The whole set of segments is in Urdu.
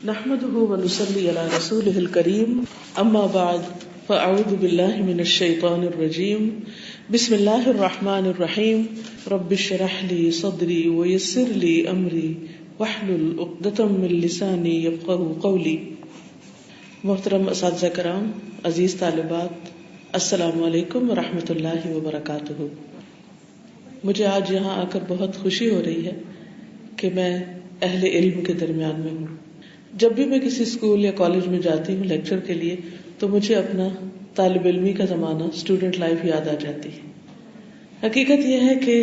نحمده ونصلي على رسوله الكريم اما بعد فاعوذ بالله من الشيطان الرجيم بسم الله الرحمن الرحيم رب اشرح لي صدري ويسر لي امري واحلل عقدة من لساني يفقهوا قولي. محترم اساتذہ کرام، عزیز طالبات، السلام علیکم ورحمۃ اللہ وبرکاتہ. مجھے آج یہاں آ کر بہت خوشی ہو رہی ہے کہ میں اہل علم کے درمیان میں ہوں. جب بھی میں کسی اسکول یا کالج میں جاتی ہوں لیکچر کے لیے تو مجھے اپنا طالب علمی کا زمانہ، اسٹوڈنٹ لائف یاد آ جاتی ہے. حقیقت یہ ہے کہ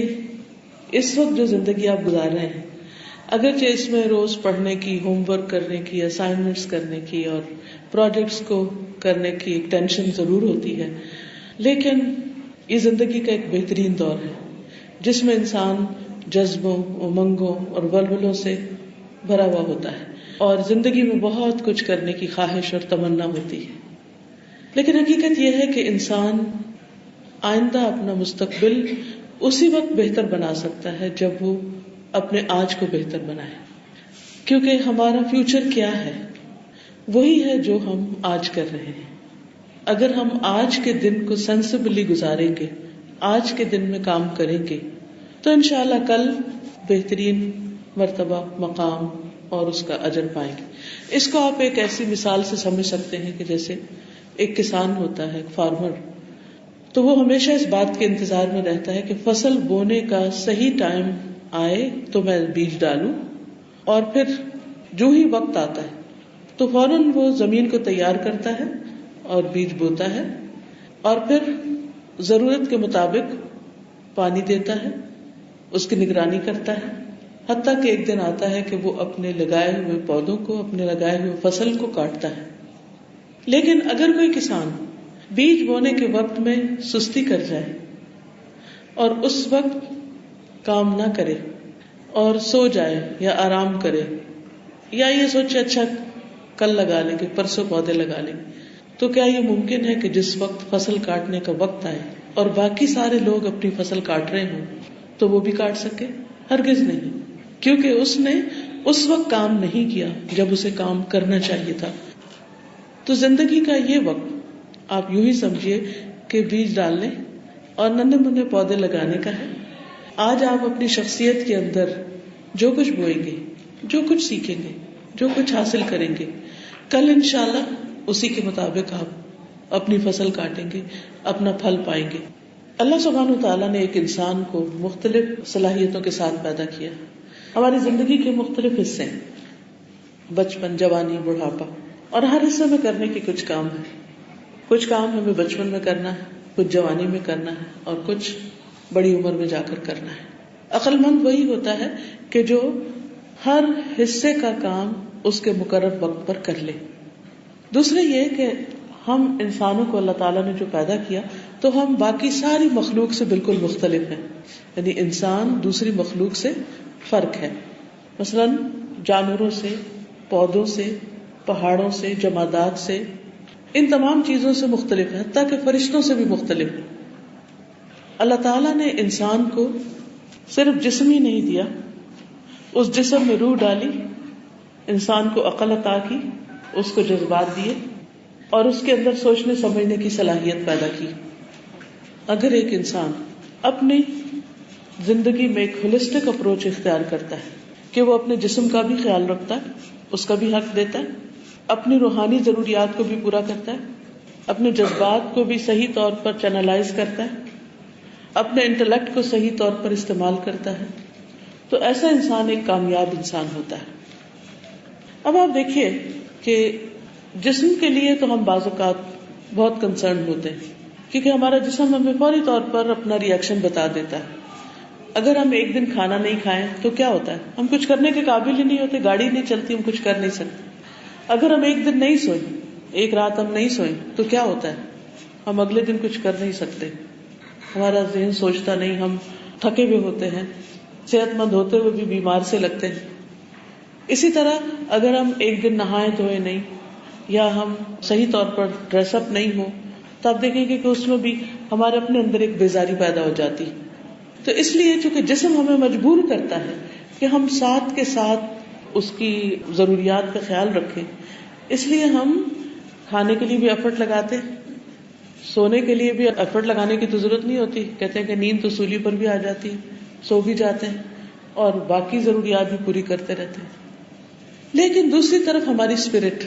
اس وقت جو زندگی آپ گزار رہے ہیں، اگرچہ اس میں روز پڑھنے کی، ہوم ورک کرنے کی، اسائنمنٹس کرنے کی اور پروجیکٹس کو کرنے کی ایک ٹینشن ضرور ہوتی ہے، لیکن یہ زندگی کا ایک بہترین دور ہے جس میں انسان جذبوں، امنگوں اور ولولوں سے بھرا ہوا ہوتا ہے اور زندگی میں بہت کچھ کرنے کی خواہش اور تمنا ہوتی ہے. لیکن حقیقت یہ ہے کہ انسان آئندہ اپنا مستقبل اسی وقت بہتر بنا سکتا ہے جب وہ اپنے آج کو بہتر بنائے، کیونکہ ہمارا فیوچر کیا ہے؟ وہی ہے جو ہم آج کر رہے ہیں. اگر ہم آج کے دن کو سینسبلی گزاریں گے، آج کے دن میں کام کریں گے، تو انشاءاللہ کل بہترین مرتبہ، مقام اور اس کا اجر پائیں گے. اس کو آپ ایک ایسی مثال سے سمجھ سکتے ہیں کہ جیسے ایک کسان ہوتا ہے، ایک فارمر، تو وہ ہمیشہ اس بات کے انتظار میں رہتا ہے کہ فصل بونے کا صحیح ٹائم آئے تو میں بیج ڈالوں، اور پھر جو ہی وقت آتا ہے تو فوراً وہ زمین کو تیار کرتا ہے اور بیج بوتا ہے، اور پھر ضرورت کے مطابق پانی دیتا ہے، اس کی نگرانی کرتا ہے، حتیٰ کہ ایک دن آتا ہے کہ وہ اپنے لگائے ہوئے پودوں کو، اپنے لگائے ہوئے فصل کو کاٹتا ہے. لیکن اگر کوئی کسان بیج بونے کے وقت میں سستی کر جائے اور اس وقت کام نہ کرے اور سو جائے یا آرام کرے، یا یہ سوچے اچھا کل لگا لیں گے، پرسوں پودے لگا لیں گے، تو کیا یہ ممکن ہے کہ جس وقت فصل کاٹنے کا وقت آئے اور باقی سارے لوگ اپنی فصل کاٹ رہے ہوں تو وہ بھی کاٹ سکے؟ ہرگز نہیں، کیونکہ اس نے اس وقت کام نہیں کیا جب اسے کام کرنا چاہیے تھا. تو زندگی کا یہ وقت آپ یوں ہی سمجھیے کہ بیج ڈالنے اور ننھے منھے پودے لگانے کا ہے. آج آپ اپنی شخصیت کے اندر جو کچھ بوئیں گے، جو کچھ سیکھیں گے، جو کچھ حاصل کریں گے، کل انشاءاللہ اسی کے مطابق آپ اپنی فصل کاٹیں گے، اپنا پھل پائیں گے. اللہ سبحانہ وتعالیٰ نے ایک انسان کو مختلف صلاحیتوں کے ساتھ پیدا کیا. ہماری زندگی کے مختلف حصے ہیں، بچپن، جوانی، بڑھاپا، اور ہر حصے میں کرنے کے کچھ کام ہیں. کچھ کام ہمیں بچپن میں کرنا ہے، کچھ جوانی میں کرنا ہے، اور کچھ بڑی عمر میں جا کر کرنا ہے. عقل مند وہی ہوتا ہے کہ جو ہر حصے کا کام اس کے مقرر وقت پر کر لے. دوسرے یہ کہ ہم انسانوں کو اللہ تعالیٰ نے جو پیدا کیا تو ہم باقی ساری مخلوق سے بالکل مختلف ہیں، یعنی انسان دوسری مخلوق سے فرق ہے. مثلا جانوروں سے، پودوں سے، پہاڑوں سے، جمادات سے، ان تمام چیزوں سے مختلف ہے، حتیٰ کہ فرشتوں سے بھی مختلف ہے. اللہ تعالیٰ نے انسان کو صرف جسم ہی نہیں دیا، اس جسم میں روح ڈالی، انسان کو عقل عطا کی، اس کو جذبات دیے اور اس کے اندر سوچنے سمجھنے کی صلاحیت پیدا کی. اگر ایک انسان اپنی زندگی میں ایک ہولسٹک اپروچ اختیار کرتا ہے کہ وہ اپنے جسم کا بھی خیال رکھتا ہے، اس کا بھی حق دیتا ہے، اپنی روحانی ضروریات کو بھی پورا کرتا ہے، اپنے جذبات کو بھی صحیح طور پر چینلائز کرتا ہے، اپنے انٹلیکٹ کو صحیح طور پر استعمال کرتا ہے، تو ایسا انسان ایک کامیاب انسان ہوتا ہے. اب آپ دیکھیے کہ جسم کے لیے تو ہم بعض اوقات بہت کنسرن ہوتے ہیں، کیونکہ ہمارا جسم ہمیں فوری طور پر اپنا ری ایکشن بتا دیتا ہے. اگر ہم ایک دن کھانا نہیں کھائیں تو کیا ہوتا ہے؟ ہم کچھ کرنے کے قابل ہی نہیں ہوتے، گاڑی نہیں چلتی، ہم کچھ کر نہیں سکتے. اگر ہم ایک دن نہیں سوئیں، ایک رات ہم نہیں سوئیں تو کیا ہوتا ہے؟ ہم اگلے دن کچھ کر نہیں سکتے، ہمارا ذہن سوچتا نہیں، ہم تھکے ہوئے ہوتے ہیں، صحت مند ہوتے ہوئے بھی بیمار سے لگتے ہیں. اسی طرح اگر ہم ایک دن نہائے دھوئے نہیں یا ہم صحیح طور پر ڈریس اپ نہیں ہو تو آپ دیکھیں گے کہ اس میں بھی ہمارے اپنے اندر ایک بیزاری پیدا ہو جاتی. تو اس لیے چونکہ جسم ہمیں مجبور کرتا ہے کہ ہم ساتھ کے ساتھ اس کی ضروریات کا خیال رکھیں. اس لیے ہم کھانے کے لیے بھی ایفرٹ لگاتے ہیں, سونے کے لیے بھی ایفرٹ لگانے کی تو ضرورت نہیں ہوتی, کہتے ہیں کہ نیند تو سولی پر بھی آ جاتی ہے, سو بھی جاتے ہیں اور باقی ضروریات بھی پوری کرتے رہتے ہیں. لیکن دوسری طرف ہماری اسپرٹ,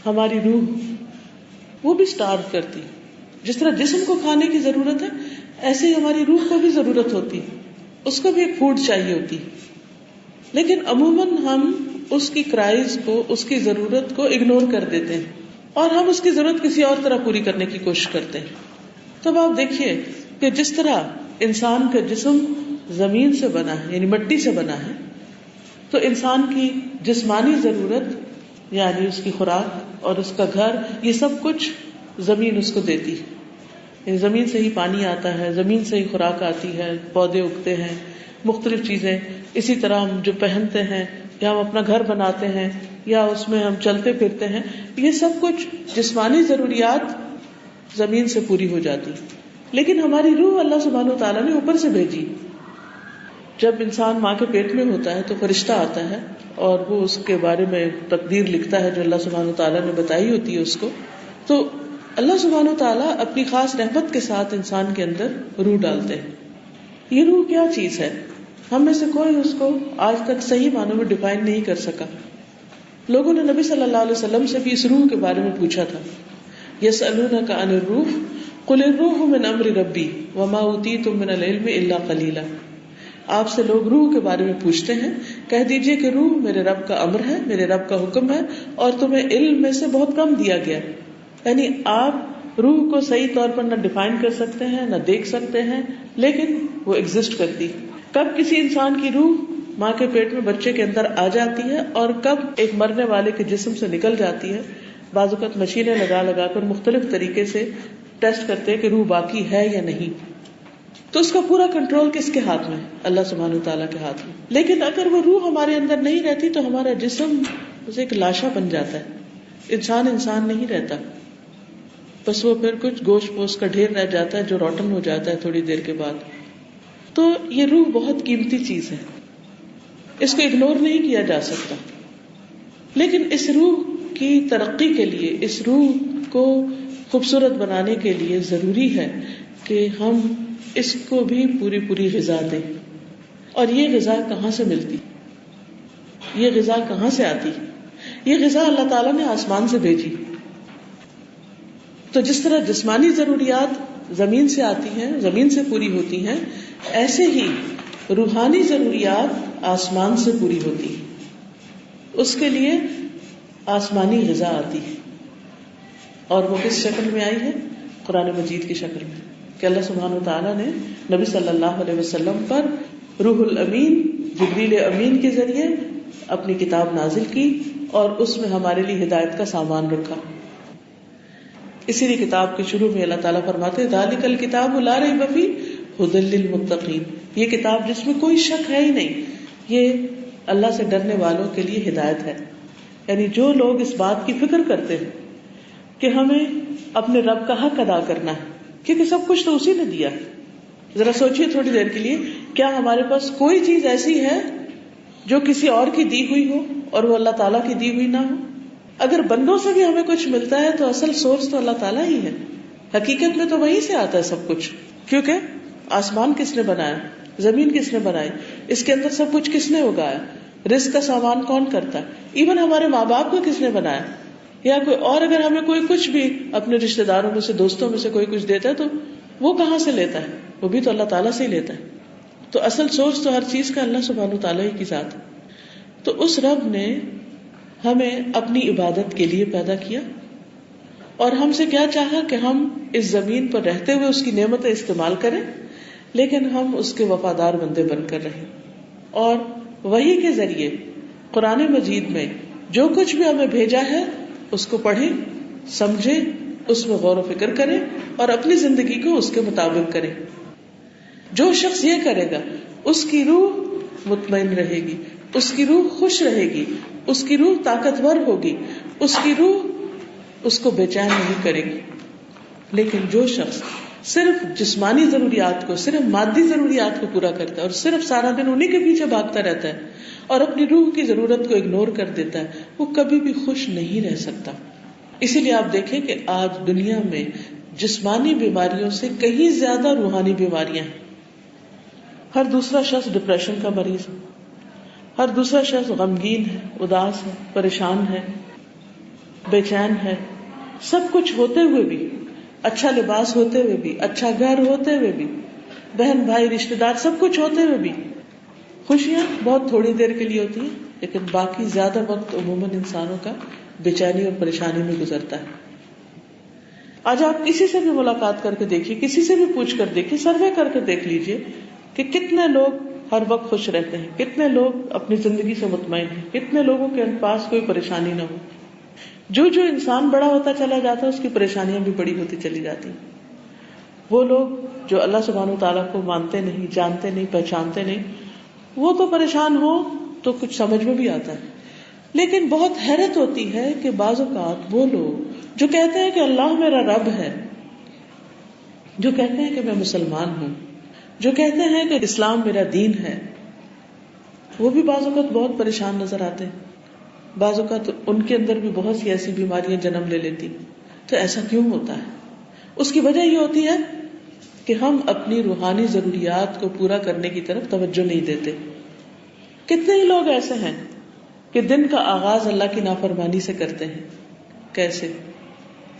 ہماری روح, وہ بھی اسٹارو کرتی. جس طرح جسم کو کھانے کی ضرورت ہے, ایسے ہی ہماری روح کو بھی ضرورت ہوتی, اس کو بھی ایک فوڈ چاہیے ہوتی. لیکن عموماً ہم اس کی کرائز کو, اس کی ضرورت کو اگنور کر دیتے ہیں اور ہم اس کی ضرورت کسی اور طرح پوری کرنے کی کوشش کرتے ہیں. تب آپ دیکھیے کہ جس طرح انسان کا جسم زمین سے بنا ہے, یعنی مٹی سے بنا ہے, تو انسان کی جسمانی ضرورت یعنی اس کی خوراک اور اس کا گھر, یہ سب کچھ زمین اس کو دیتی ہے. یعنی زمین سے ہی پانی آتا ہے, زمین سے ہی خوراک آتی ہے, پودے اگتے ہیں, مختلف چیزیں. اسی طرح ہم جو پہنتے ہیں یا ہم اپنا گھر بناتے ہیں یا اس میں ہم چلتے پھرتے ہیں, یہ سب کچھ جسمانی ضروریات زمین سے پوری ہو جاتی. لیکن ہماری روح اللہ سبحانہ وتعالیٰ نے اوپر سے بھیجی. جب انسان ماں کے پیٹ میں ہوتا ہے تو فرشتہ آتا ہے اور وہ اس کے بارے میں تقدیر لکھتا ہے جو اللہ سبحانہ وتعالیٰ نے بتائی ہوتی ہے اس کو. تو اللہ سبحانہ وتعالیٰ اپنی خاص رحمت کے ساتھ انسان کے اندر روح ڈالتے ہیں. یہ روح کیا چیز ہے؟ ہم میں سے کوئی اس کو آج تک صحیح معنوں میں ڈیفائن نہیں کر سکا. لوگوں نے نبی صلی اللہ علیہ وسلم سے بھی اس روح کے بارے میں پوچھا تھا. یسألونک عن الروح قل الروح من امر ربی وما اوتیتم من العلم الا قلیلا. آپ سے لوگ روح کے بارے میں پوچھتے ہیں, کہہ دیجئے کہ روح میرے رب کا امر ہے, میرے رب کا حکم ہے, اور تمہیں علم میں سے بہت کم دیا گیا. یعنی آپ روح کو صحیح طور پر نہ ڈیفائن کر سکتے ہیں, نہ دیکھ سکتے ہیں, لیکن وہ ایگزسٹ کرتی. کب کسی انسان کی روح ماں کے پیٹ میں بچے کے اندر آ جاتی ہے اور کب ایک مرنے والے کے جسم سے نکل جاتی ہے, بعض اوقات مشینیں لگا لگا کر مختلف طریقے سے ٹیسٹ کرتے ہیں کہ روح باقی ہے یا نہیں. تو اس کا پورا کنٹرول کس کے ہاتھ میں؟ اللہ سبحانہ وتعالیٰ کے ہاتھ میں. لیکن اگر وہ روح ہمارے اندر نہیں رہتی تو ہمارا جسم اسے ایک لاشا بن جاتا ہے, انسان نہیں رہتا, بس وہ پھر کچھ گوشت پوست کا ڈھیر رہ جاتا ہے جو روٹن ہو جاتا ہے تھوڑی دیر کے بعد. تو یہ روح بہت قیمتی چیز ہے, اس کو اگنور نہیں کیا جا سکتا. لیکن اس روح کی ترقی کے لیے, اس روح کو خوبصورت بنانے کے لیے ضروری ہے کہ ہم اس کو بھی پوری غذا دیں. اور یہ غذا کہاں سے ملتی, یہ غذا کہاں سے آتی؟ یہ غذا اللہ تعالیٰ نے آسمان سے بھیجی. تو جس طرح جسمانی ضروریات زمین سے آتی ہیں, زمین سے پوری ہوتی ہیں, ایسے ہی روحانی ضروریات آسمان سے پوری ہوتی ہیں. اس کے لیے آسمانی غذا آتی ہے, اور وہ کس شکل میں آئی ہے؟ قرآن مجید کی شکل میں, کہ اللہ سبحانہ وتعالیٰ نے نبی صلی اللہ علیہ وسلم پر روح الامین جبریل امین کے ذریعے اپنی کتاب نازل کی اور اس میں ہمارے لیے ہدایت کا سامان رکھا. اسی لیے کتاب کے شروع میں اللہ تعالیٰ فرماتے ذالک الکتاب لا ریب فیہ ھدی للمتقین. یہ کتاب جس میں کوئی شک ہے ہی نہیں, یہ اللہ سے ڈرنے والوں کے لیے ہدایت ہے. یعنی جو لوگ اس بات کی فکر کرتے ہیں کہ ہمیں اپنے رب کا حق ادا کرنا ہے, کیونکہ سب کچھ تو اسی نے دیا. ذرا سوچئے تھوڑی دیر کے لیے, کیا ہمارے پاس کوئی چیز ایسی ہے جو کسی اور کی دی ہوئی ہو اور وہ اللہ تعالیٰ کی دی ہوئی نہ ہو؟ اگر بندوں سے بھی ہمیں کچھ ملتا ہے تو اصل سورس تو اللہ تعالیٰ ہی ہے. حقیقت میں تو وہیں سے آتا ہے سب کچھ, کیونکہ آسمان کس نے بنایا, زمین کس نے بنائی, اس کے اندر سب کچھ کس نے اگایا, رزق کا سامان کون کرتا ہے, ایون ہمارے ماں باپ کو کس نے بنایا, یا کوئی اور اگر ہمیں کوئی کچھ بھی اپنے رشتہ داروں میں سے, دوستوں میں سے کوئی کچھ دیتا ہے تو وہ کہاں سے لیتا ہے؟ وہ بھی تو اللہ تعالیٰ سے ہی لیتا ہے. تو اصل سورس تو ہر چیز کا اللہ سبحانہ وتعالیٰ ہی کی ذات ہے. تو اس رب نے ہمیں اپنی عبادت کے لیے پیدا کیا اور ہم سے کیا چاہا کہ ہم اس زمین پر رہتے ہوئے اس کی نعمتیں استعمال کریں, لیکن ہم اس کے وفادار بندے بن کر رہیں, اور وحی کے ذریعے قرآن مجید میں جو کچھ بھی ہمیں بھیجا ہے اس کو پڑھیں, سمجھیں, اس میں غور و فکر کریں اور اپنی زندگی کو اس کے مطابق کریں. جو شخص یہ کرے گا اس کی روح مطمئن رہے گی, اس کی روح خوش رہے گی, اس کی روح طاقتور ہوگی, اس کی روح اس کو بے چین نہیں کرے گی. لیکن جو شخص صرف جسمانی ضروریات کو، صرف مادی ضروریات کو پورا کرتا ہے اور صرف سارا دن انہی کے پیچھے بھاگتا رہتا ہے اور اپنی روح کی ضرورت کو اگنور کر دیتا ہے، وہ کبھی بھی خوش نہیں رہ سکتا. اسی لیے آپ دیکھیں کہ آج دنیا میں جسمانی بیماریوں سے کہیں زیادہ روحانی بیماریاں ہیں. ہر دوسرا شخص ڈپریشن کا مریض ہے، ہر دوسرا شخص غمگین ہے، اداس ہے، پریشان ہے، بے چین ہے. سب کچھ ہوتے ہوئے بھی، اچھا لباس ہوتے ہوئے بھی، اچھا گھر ہوتے ہوئے بھی، بہن بھائی رشتے دار سب کچھ ہوتے ہوئے بھی خوشیاں بہت تھوڑی دیر کے لیے ہوتی ہیں، لیکن باقی زیادہ وقت عموماً انسانوں کا بے چینی اور پریشانی میں گزرتا ہے. آج آپ کسی سے بھی ملاقات کر کے دیکھیے، کسی سے بھی پوچھ کر دیکھیے، سروے کر کے دیکھ لیجیے کہ کتنے لوگ ہر وقت خوش رہتے ہیں، کتنے لوگ اپنی زندگی سے مطمئن ہیں، کتنے لوگوں کے پاس کوئی پریشانی نہ ہو. جو جو انسان بڑا ہوتا چلا جاتا ہے اس کی پریشانیاں بھی بڑی ہوتی چلی جاتی ہیں. وہ لوگ جو اللہ سبحانہ وتعالیٰ کو مانتے نہیں، جانتے نہیں، پہچانتے نہیں، وہ تو پریشان ہو تو کچھ سمجھ میں بھی آتا ہے. لیکن بہت حیرت ہوتی ہے کہ بعض اوقات وہ لوگ جو کہتے ہیں کہ اللہ میرا رب ہے، جو کہتے ہیں کہ میں مسلمان ہوں، جو کہتے ہیں کہ اسلام میرا دین ہے، وہ بھی بعض اوقات بہت پریشان نظر آتے ہیں. بعض اوقات ان کے اندر بھی بہت سی ایسی بیماریاں جنم لے لیتی. تو ایسا کیوں ہوتا ہے؟ اس کی وجہ یہ ہوتی ہے کہ ہم اپنی روحانی ضروریات کو پورا کرنے کی طرف توجہ نہیں دیتے. کتنے ہی لوگ ایسے ہیں کہ دن کا آغاز اللہ کی نافرمانی سے کرتے ہیں. کیسے؟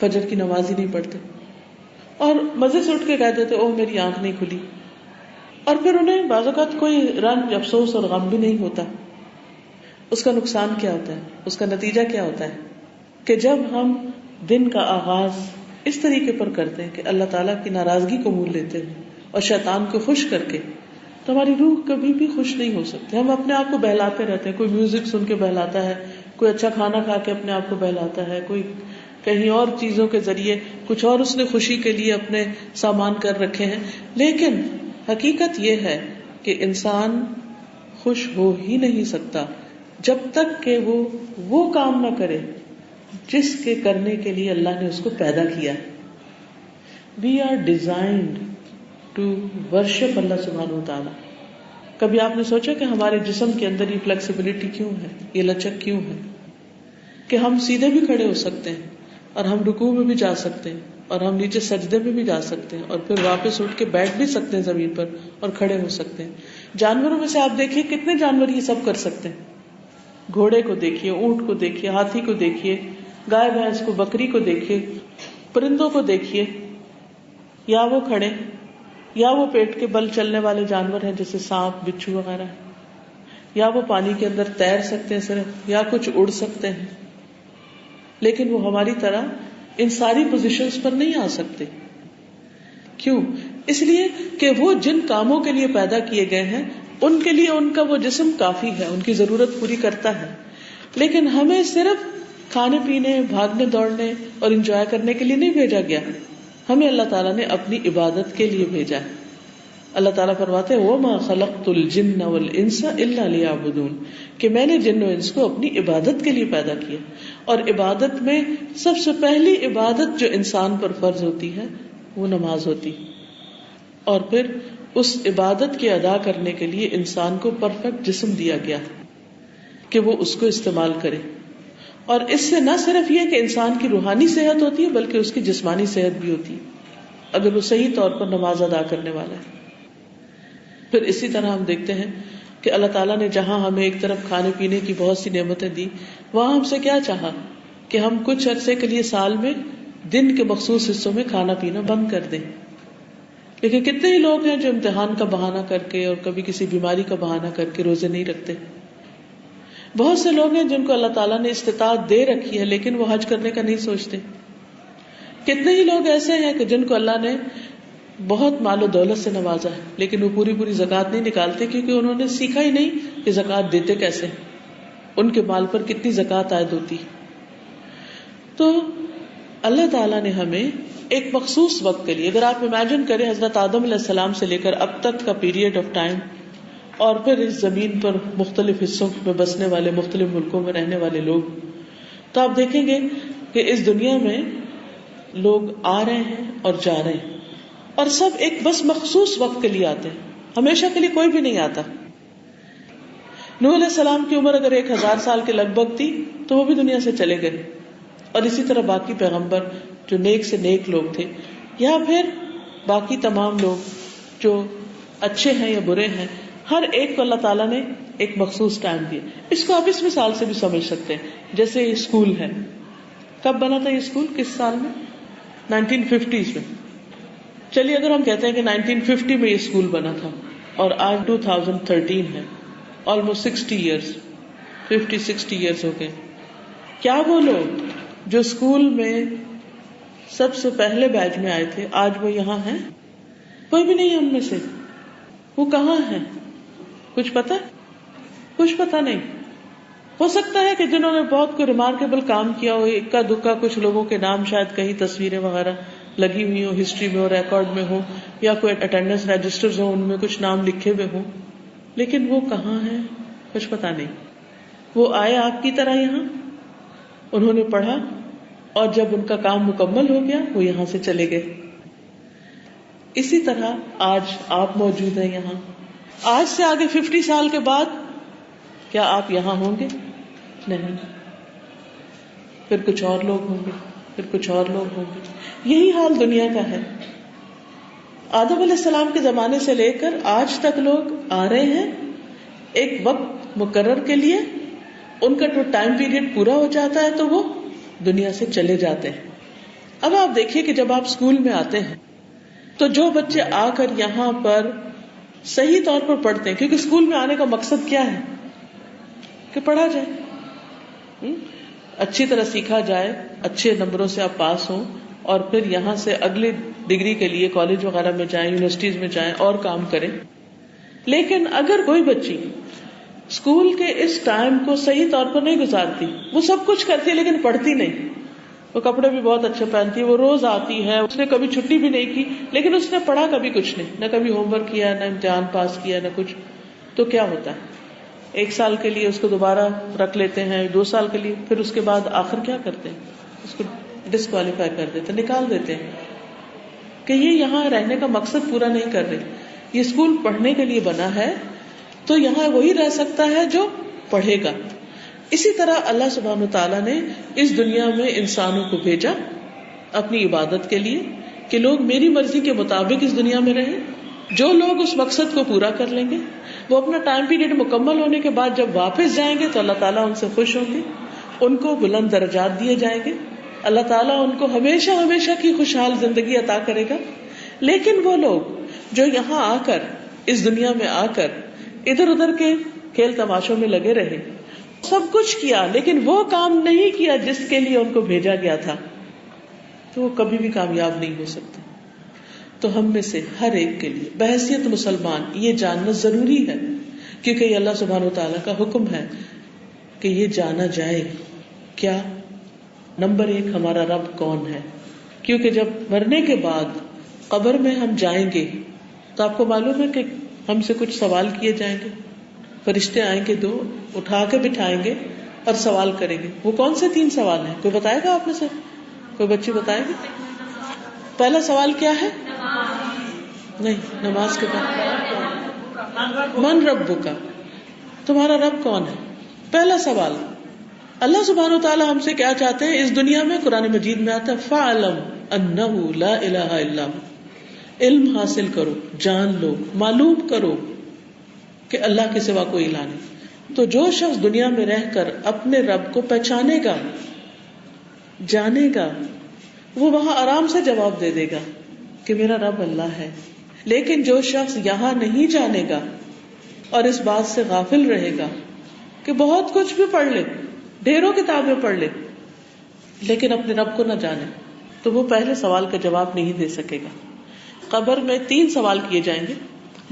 فجر کی نماز ہی نہیں پڑھتے اور مزے سے اٹھ کے کہہ دیتے اوہ میری آنکھ نہیں کھلی، اور پھر انہیں بعض اوقات کوئی رنج، افسوس اور غم بھی نہیں ہوتا. اس کا نقصان کیا ہوتا ہے؟ اس کا نتیجہ کیا ہوتا ہے کہ جب ہم دن کا آغاز اس طریقے پر کرتے ہیں کہ اللہ تعالیٰ کی ناراضگی کو مول لیتے ہیں اور شیطان کو خوش کر کے، تو ہماری روح کبھی بھی خوش نہیں ہو سکتی. ہم اپنے آپ کو بہلاتے رہتے ہیں. کوئی میوزک سن کے بہلاتا ہے، کوئی اچھا کھانا کھا کے اپنے آپ کو بہلاتا ہے، کوئی کہیں اور چیزوں کے ذریعے کچھ اور اس نے خوشی کے لیے اپنے سامان کر رکھے ہیں. لیکن حقیقت یہ ہے کہ انسان خوش ہو ہی نہیں سکتا جب تک کہ وہ کام نہ کرے جس کے کرنے کے لیے اللہ نے اس کو پیدا کیا. We are designed to worship اللہ سبحانہ وتعالی. کبھی آپ نے سوچا کہ ہمارے جسم کے اندر یہ فلیکسیبلٹی کیوں ہے، یہ لچک کیوں ہے کہ ہم سیدھے بھی کھڑے ہو سکتے ہیں اور ہم رکوع میں بھی جا سکتے ہیں اور ہم نیچے سجدے میں بھی جا سکتے ہیں اور پھر واپس اٹھ کے بیٹھ بھی سکتے ہیں زمین پر اور کھڑے ہو سکتے ہیں. جانوروں میں سے آپ دیکھیے کتنے جانور یہ سب کر سکتے ہیں. گھوڑے کو دیکھیے، اونٹ کو دیکھیے، ہاتھی کو دیکھیے، گائے بھینس کو، بکری کو دیکھیے، پرندوں کو دیکھیے، یا وہ کھڑے یا وہ پیٹ کے بل چلنے والے جانور ہیں جیسے سانپ، بچھو وغیرہ، یا وہ پانی کے اندر تیر سکتے ہیں صرف، یا کچھ اڑ سکتے ہیں. لیکن وہ ہماری طرح ان ساری پوزیشنز پر نہیں آ سکتے. کیوں؟ اس لیے کہ وہ جن کاموں کے لیے پیدا کیے گئے ہیں ان کے لیے ان کا وہ جسم کافی ہے، ان کی ضرورت پوری کرتا ہے. لیکن ہمیں صرف کھانے پینے، بھاگنے دوڑنے اور انجوائے کرنے کے لیے نہیں بھیجا گیا. ہمیں اللہ تعالیٰ نے اپنی عبادت کے لیے بھیجا ہے. اللہ تعالیٰ فرماتے ہیں وَمَا خَلَقْتُ الْجِنَّ وَالْإِنسَ إِلَّا لِيَعْبُدُونَ کہ میں نے جن و انس کو اپنی عبادت کے لیے پیدا کیا. اور عبادت میں سب سے پہلی عبادت جو انسان پر فرض ہوتی ہے وہ نماز ہوتی. اور پھر اس عبادت کے ادا کرنے کے لیے انسان کو پرفیکٹ جسم دیا گیا کہ وہ اس کو استعمال کرے. اور اس سے نہ صرف یہ کہ انسان کی روحانی صحت ہوتی ہے بلکہ اس کی جسمانی صحت بھی ہوتی ہے اگر وہ صحیح طور پر نماز ادا کرنے والا ہے. پھر اسی طرح ہم دیکھتے ہیں کہ اللہ تعالیٰ نے جہاں ہمیں ایک طرف کھانے پینے کی بہت سی نعمتیں دی، وہاں ہم سے کیا چاہا کہ ہم کچھ عرصے کے لیے سال میں دن کے مخصوص حصوں میں کھانا پینا بند کر دیں. لیکن کتنے ہی لوگ ہیں جو امتحان کا بہانہ کر کے اور کبھی کسی بیماری کا بہانہ کر کے روزے نہیں رکھتے. بہت سے لوگ ہیں جن کو اللہ تعالیٰ نے استطاعت دے رکھی ہے لیکن وہ حج کرنے کا نہیں سوچتے. کتنے ہی لوگ ایسے ہیں کہ جن کو اللہ نے بہت مال و دولت سے نوازا ہے لیکن وہ پوری زکوٰۃ نہیں نکالتے کیونکہ انہوں نے سیکھا ہی نہیں کہ زکوٰۃ دیتے کیسے، ان کے مال پر کتنی زکوٰۃ عائد ہوتی. تو اللہ تعالیٰ نے ہمیں ایک مخصوص وقت کے لیے، اگر آپ امیجن کریں حضرت آدم علیہ السلام سے لے کر اب تک کا پیریڈ آف ٹائم، اور پھر اس زمین پر مختلف حصوں میں بسنے والے، مختلف ملکوں میں رہنے والے لوگ، تو آپ دیکھیں گے کہ اس دنیا میں لوگ آ رہے ہیں اور جا رہے ہیں اور سب ایک بس مخصوص وقت کے لیے آتے ہیں, ہمیشہ کے لیے کوئی بھی نہیں آتا. نوح علیہ السلام کی عمر اگر 1000 سال کے لگ بھگ تھی تو وہ بھی دنیا سے چلے گئے, اور اسی طرح باقی پیغمبر جو نیک سے نیک لوگ تھے, یا پھر باقی تمام لوگ جو اچھے ہیں یا برے ہیں, ہر ایک کو اللہ تعالیٰ نے ایک مخصوص ٹائم دیا. اس کو آپ اس مثال سے بھی سمجھ سکتے ہیں, جیسے یہ اسکول ہے. کب بنا تھا یہ اسکول, کس سال میں؟ 1950s میں. چلیے اگر ہم کہتے ہیں کہ 1950 میں یہ اسکول بنا تھا اور آج 2013 ہے, آلموسٹ 60 ایئرس, 50-60 ایئرس ہو گئے. کیا وہ لوگ جو اسکول میں سب سے پہلے بیچ میں آئے تھے آج وہ یہاں ہیں؟ کوئی بھی نہیں ہے ان میں سے. وہ کہاں ہیں؟ کچھ پتا؟ کچھ پتا نہیں. ہو سکتا ہے کہ جنہوں نے بہت کوئی ریمارکیبل کام کیا ہو, اکا دکا کچھ لوگوں کے نام شاید کہیں تصویریں وغیرہ لگی ہوئی ہو, ہسٹری میں ہو, ریکارڈ میں ہو, یا کوئی اٹینڈنس رجسٹرز ہو, ان میں کچھ نام لکھے ہوئے ہوں, لیکن وہ کہاں ہیں کچھ پتا نہیں. وہ آئے آپ کی طرح یہاں, انہوں نے پڑھا, اور جب ان کا کام مکمل ہو گیا وہ یہاں سے چلے گئے. اسی طرح آج آپ موجود ہیں یہاں. آج سے آگے 50 سال کے بعد کیا آپ یہاں ہوں گے؟ نہیں. پھر کچھ اور لوگ ہوں گے, پھر کچھ اور لوگ ہوں گے. یہی حال دنیا کا ہے. آدم علیہ السلام کے زمانے سے لے کر آج تک لوگ آ رہے ہیں ایک وقت مقرر کے لیے, ان کا جو ٹائم پیریڈ پورا ہو جاتا ہے تو وہ دنیا سے چلے جاتے ہیں. اب آپ دیکھیے کہ جب آپ اسکول میں آتے ہیں تو جو بچے آ کر یہاں پر صحیح طور پر پڑھتے ہیں, کیونکہ اسکول میں آنے کا مقصد کیا ہے کہ پڑھا جائے, اچھی طرح سیکھا جائے, اچھے نمبروں سے آپ پاس ہوں, اور پھر یہاں سے اگلی ڈگری کے لیے کالج وغیرہ میں جائیں, یونیورسٹیز میں جائیں اور کام کریں. لیکن اگر کوئی بچی اسکول کے اس ٹائم کو صحیح طور پر نہیں گزارتی, وہ سب کچھ کرتی ہے لیکن پڑھتی نہیں, وہ کپڑے بھی بہت اچھے پہنتی ہے, وہ روز آتی ہے, اس نے کبھی چھٹی بھی نہیں کی, لیکن اس نے پڑھا کبھی کچھ نہیں, نہ کبھی ہوم ورک کیا, نہ امتحان پاس کیا, نہ کچھ, تو کیا ہوتا ہے؟ 1 سال کے لیے اس کو دوبارہ رکھ لیتے ہیں, 2 سال کے لیے, پھر اس کے بعد آخر کیا کرتے ہیں, اس کو ڈسکوالیفائی کر دیتے ہیں, نکال دیتے ہیں کہ یہ یہاں رہنے کا مقصد پورا نہیں کر رہے. یہ اسکول پڑھنے کے لیے بنا ہے تو یہاں وہی رہ سکتا ہے جو پڑھے گا. اسی طرح اللہ سبحانہ وتعالیٰ نے اس دنیا میں انسانوں کو بھیجا اپنی عبادت کے لیے کہ لوگ میری مرضی کے مطابق اس دنیا میں رہیں. جو لوگ اس مقصد کو پورا کر لیں گے وہ اپنا ٹائم پیریڈ مکمل ہونے کے بعد جب واپس جائیں گے تو اللہ تعالیٰ ان سے خوش ہوں گے, ان کو بلند درجات دیے جائیں گے, اللہ تعالیٰ ان کو ہمیشہ ہمیشہ کی خوشحال زندگی عطا کرے گا. لیکن وہ لوگ جو یہاں آ کر, اس دنیا میں آ کر ادھر ادھر کے کھیل تماشوں میں لگے رہے, سب کچھ کیا لیکن وہ کام نہیں کیا جس کے لیے ان کو بھیجا گیا تھا, تو وہ کبھی بھی کامیاب نہیں ہو سکتے. تو ہم میں سے ہر ایک کے لیے بحیثیت مسلمان یہ جاننا ضروری ہے, کیونکہ یہ اللہ سبحانہ وتعالیٰ کا حکم ہے کہ یہ جانا جائے کیا, نمبر 1 ہمارا رب کون ہے. کیونکہ جب مرنے کے بعد قبر میں ہم جائیں گے تو آپ کو معلوم ہے کہ ہم سے کچھ سوال کیے جائیں گے. فرشتے آئیں گے, 2 اٹھا کے بٹھائیں گے اور سوال کریں گے. وہ کون سے 3 سوال ہیں؟ کوئی بتائے گا آپ میں سے؟ کوئی بچی بتائے گی؟ پہلا سوال کیا ہے؟ نہیں, نماز کے بعد من ربک, تمہارا رب کون ہے. پہلا سوال. اللہ سبحانہ وتعالیٰ ہم سے کیا چاہتے ہیں اس دنیا میں؟ قرآن مجید میں آتا ہے فَاعْلَمْ أَنَّهُ لَا إِلَهَ إِلَّا هُوَ, علم حاصل کرو, جان لو, معلوم کرو کہ اللہ کے سوا کوئی الہ نہیں. تو جو شخص دنیا میں رہ کر اپنے رب کو پہچانے گا, جانے گا, وہ وہاں آرام سے جواب دے دے گا کہ میرا رب اللہ ہے. لیکن جو شخص یہاں نہیں جانے گا اور اس بات سے غافل رہے گا کہ بہت کچھ بھی پڑھ لے, ڈھیروں کتابیں پڑھ لے, لیکن اپنے رب کو نہ جانے, تو وہ پہلے سوال کا جواب نہیں دے سکے گا. قبر میں 3 سوال کیے جائیں گے.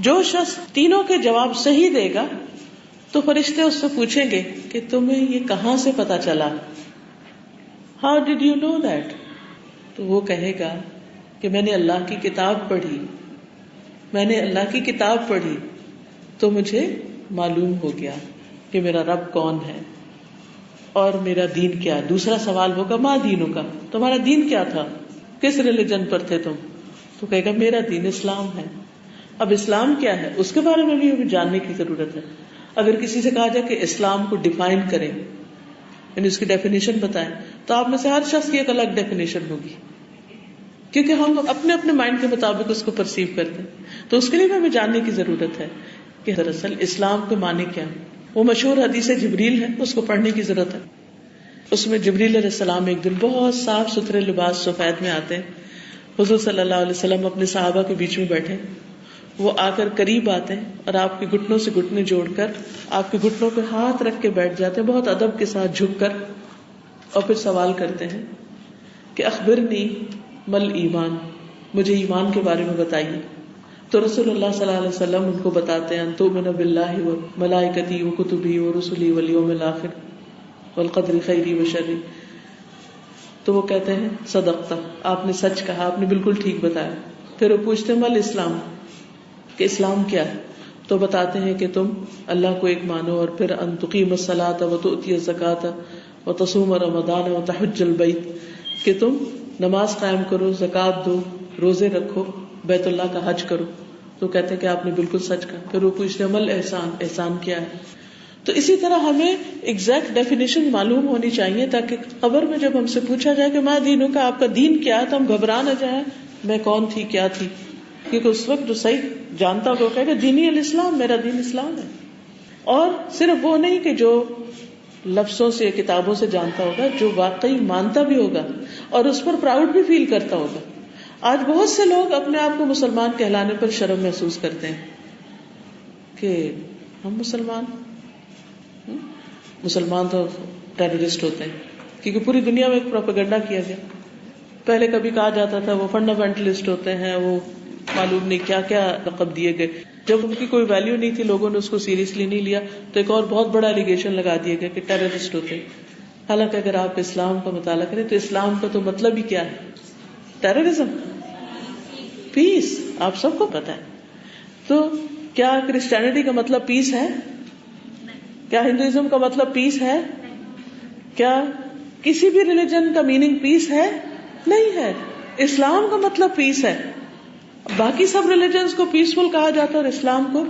جو شخص تینوں کے جواب صحیح دے گا تو فرشتے اس سے پوچھیں گے کہ تمہیں یہ کہاں سے پتا چلا, how did you know that. تو وہ کہے گا کہ میں نے اللہ کی کتاب پڑھی, میں نے اللہ کی کتاب پڑھی تو مجھے معلوم ہو گیا کہ میرا رب کون ہے اور میرا دین کیا. دوسرا سوال ہوگا ما دینوں کا, تمہارا دین کیا تھا, کس ریلیجن پر تھے تم, تو کہے گا میرا دین اسلام ہے. اب اسلام کیا ہے اس کے بارے میں بھی ہمیں جاننے کی ضرورت ہے. اگر کسی سے کہا جائے کہ اسلام کو ڈیفائن کریں, یعنی اس کی ڈیفینیشن بتائیں, تو آپ میں سے ہر شخص کی ایک الگ ڈیفینیشن ہوگی, کیونکہ ہم اپنے اپنے مائنڈ کے مطابق اس کو پرسیو کرتے ہیں. تو اس کے لیے بھی ہمیں جاننے کی ضرورت ہے کہ دراصل اسلام کے معنی کیا ہے. وہ مشہور حدیث جبریل ہے, اس کو پڑھنے کی ضرورت ہے. اس میں جبریل علیہ السلام ایک دن بہت صاف ستھرے لباس سفید میں آتے ہیں. حضور صلی اللہ علیہ وسلم اپنے صحابہ کے بیچ میں بیٹھے, وہ آ کر قریب آتے ہیں اور آپ کے گھٹنوں سے گھٹنے جوڑ کر آپ کے گھٹنوں پہ ہاتھ رکھ کے بیٹھ جاتے ہیں, بہت ادب کے ساتھ جھک کر, اور پھر سوال کرتے ہیں کہ اخبرنی مل ایمان, مجھے ایمان کے بارے میں بتائیے. تو رسول اللہ صلی اللہ علیہ وسلم ان کو بتاتے ہیں ان تؤمن باللہ و ملائکتی و کتبی و رسلی والیوم الاخر والقدر خیری و شری. تو وہ کہتے ہیں صدقت, آپ نے سچ کہا, آپ نے بالکل ٹھیک بتایا. پھر وہ پوچھتے ہیں مل اسلام, کہ اسلام کیا ہے. تو بتاتے ہیں کہ تم اللہ کو ایک مانو, اور پھر ان تقیم الصلاۃ و تؤتی الزکوٰۃ و تصوم رمضان و تحج البیت, کہ تم نماز قائم کرو, زکوٰۃ دو, روزے رکھو, بیت اللہ کا حج کرو. تو کہتے ہیں کہ آپ نے بالکل سچ کہا. پھر وہ پوچھتے ہیں مل احسان, احسان کیا ہے. تو اسی طرح ہمیں ایگزیکٹ ڈیفینیشن معلوم ہونی چاہیے, تاکہ خبر میں جب ہم سے پوچھا جائے کہ ما دینوں کا, آپ کا دین کیا ہے, تو ہم گھبرا نہ جائیں میں کون تھی کیا تھی. کیونکہ اس وقت جو صحیح جانتا ہوگا کہے گا دینی الاسلام, میرا دین اسلام ہے. اور صرف وہ نہیں کہ جو لفظوں سے کتابوں سے جانتا ہوگا, جو واقعی مانتا بھی ہوگا اور اس پر پراؤڈ بھی فیل کرتا ہوگا. آج بہت سے لوگ اپنے آپ کو مسلمان کہلانے پر شرم محسوس کرتے ہیں کہ ہم مسلمان تو ٹیررسٹ ہوتے ہیں, کیونکہ پوری دنیا میں ایک پروپیگنڈا کیا گیا. پہلے کبھی کہا جاتا تھا وہ فنڈامنٹلسٹ ہوتے ہیں, وہ معلوم نہیں کیا کیا لقب دیے گئے. جب ان کی کوئی ویلیو نہیں تھی, لوگوں نے اس کو سیریسلی نہیں لیا, تو ایک اور بہت بڑا ایلیگیشن لگا دیا گیا کہ ٹیررسٹ ہوتے ہیں. حالانکہ اگر آپ اسلام کا مطالعہ کریں تو اسلام کا تو مطلب ہی کیا ہے, ٹیررزم, پیس, آپ سب کو پتا ہے. تو کیا کرسچینٹی کا مطلب پیس ہے؟ کیا ہندوازم کا مطلب پیس ہے؟ کیا کسی بھی ریلیجن کا میننگ پیس ہے؟ نہیں ہے. اسلام کا مطلب پیس ہے. باقی سب ریلیجنز کو پیسفل کہا جاتا ہے اور اسلام کو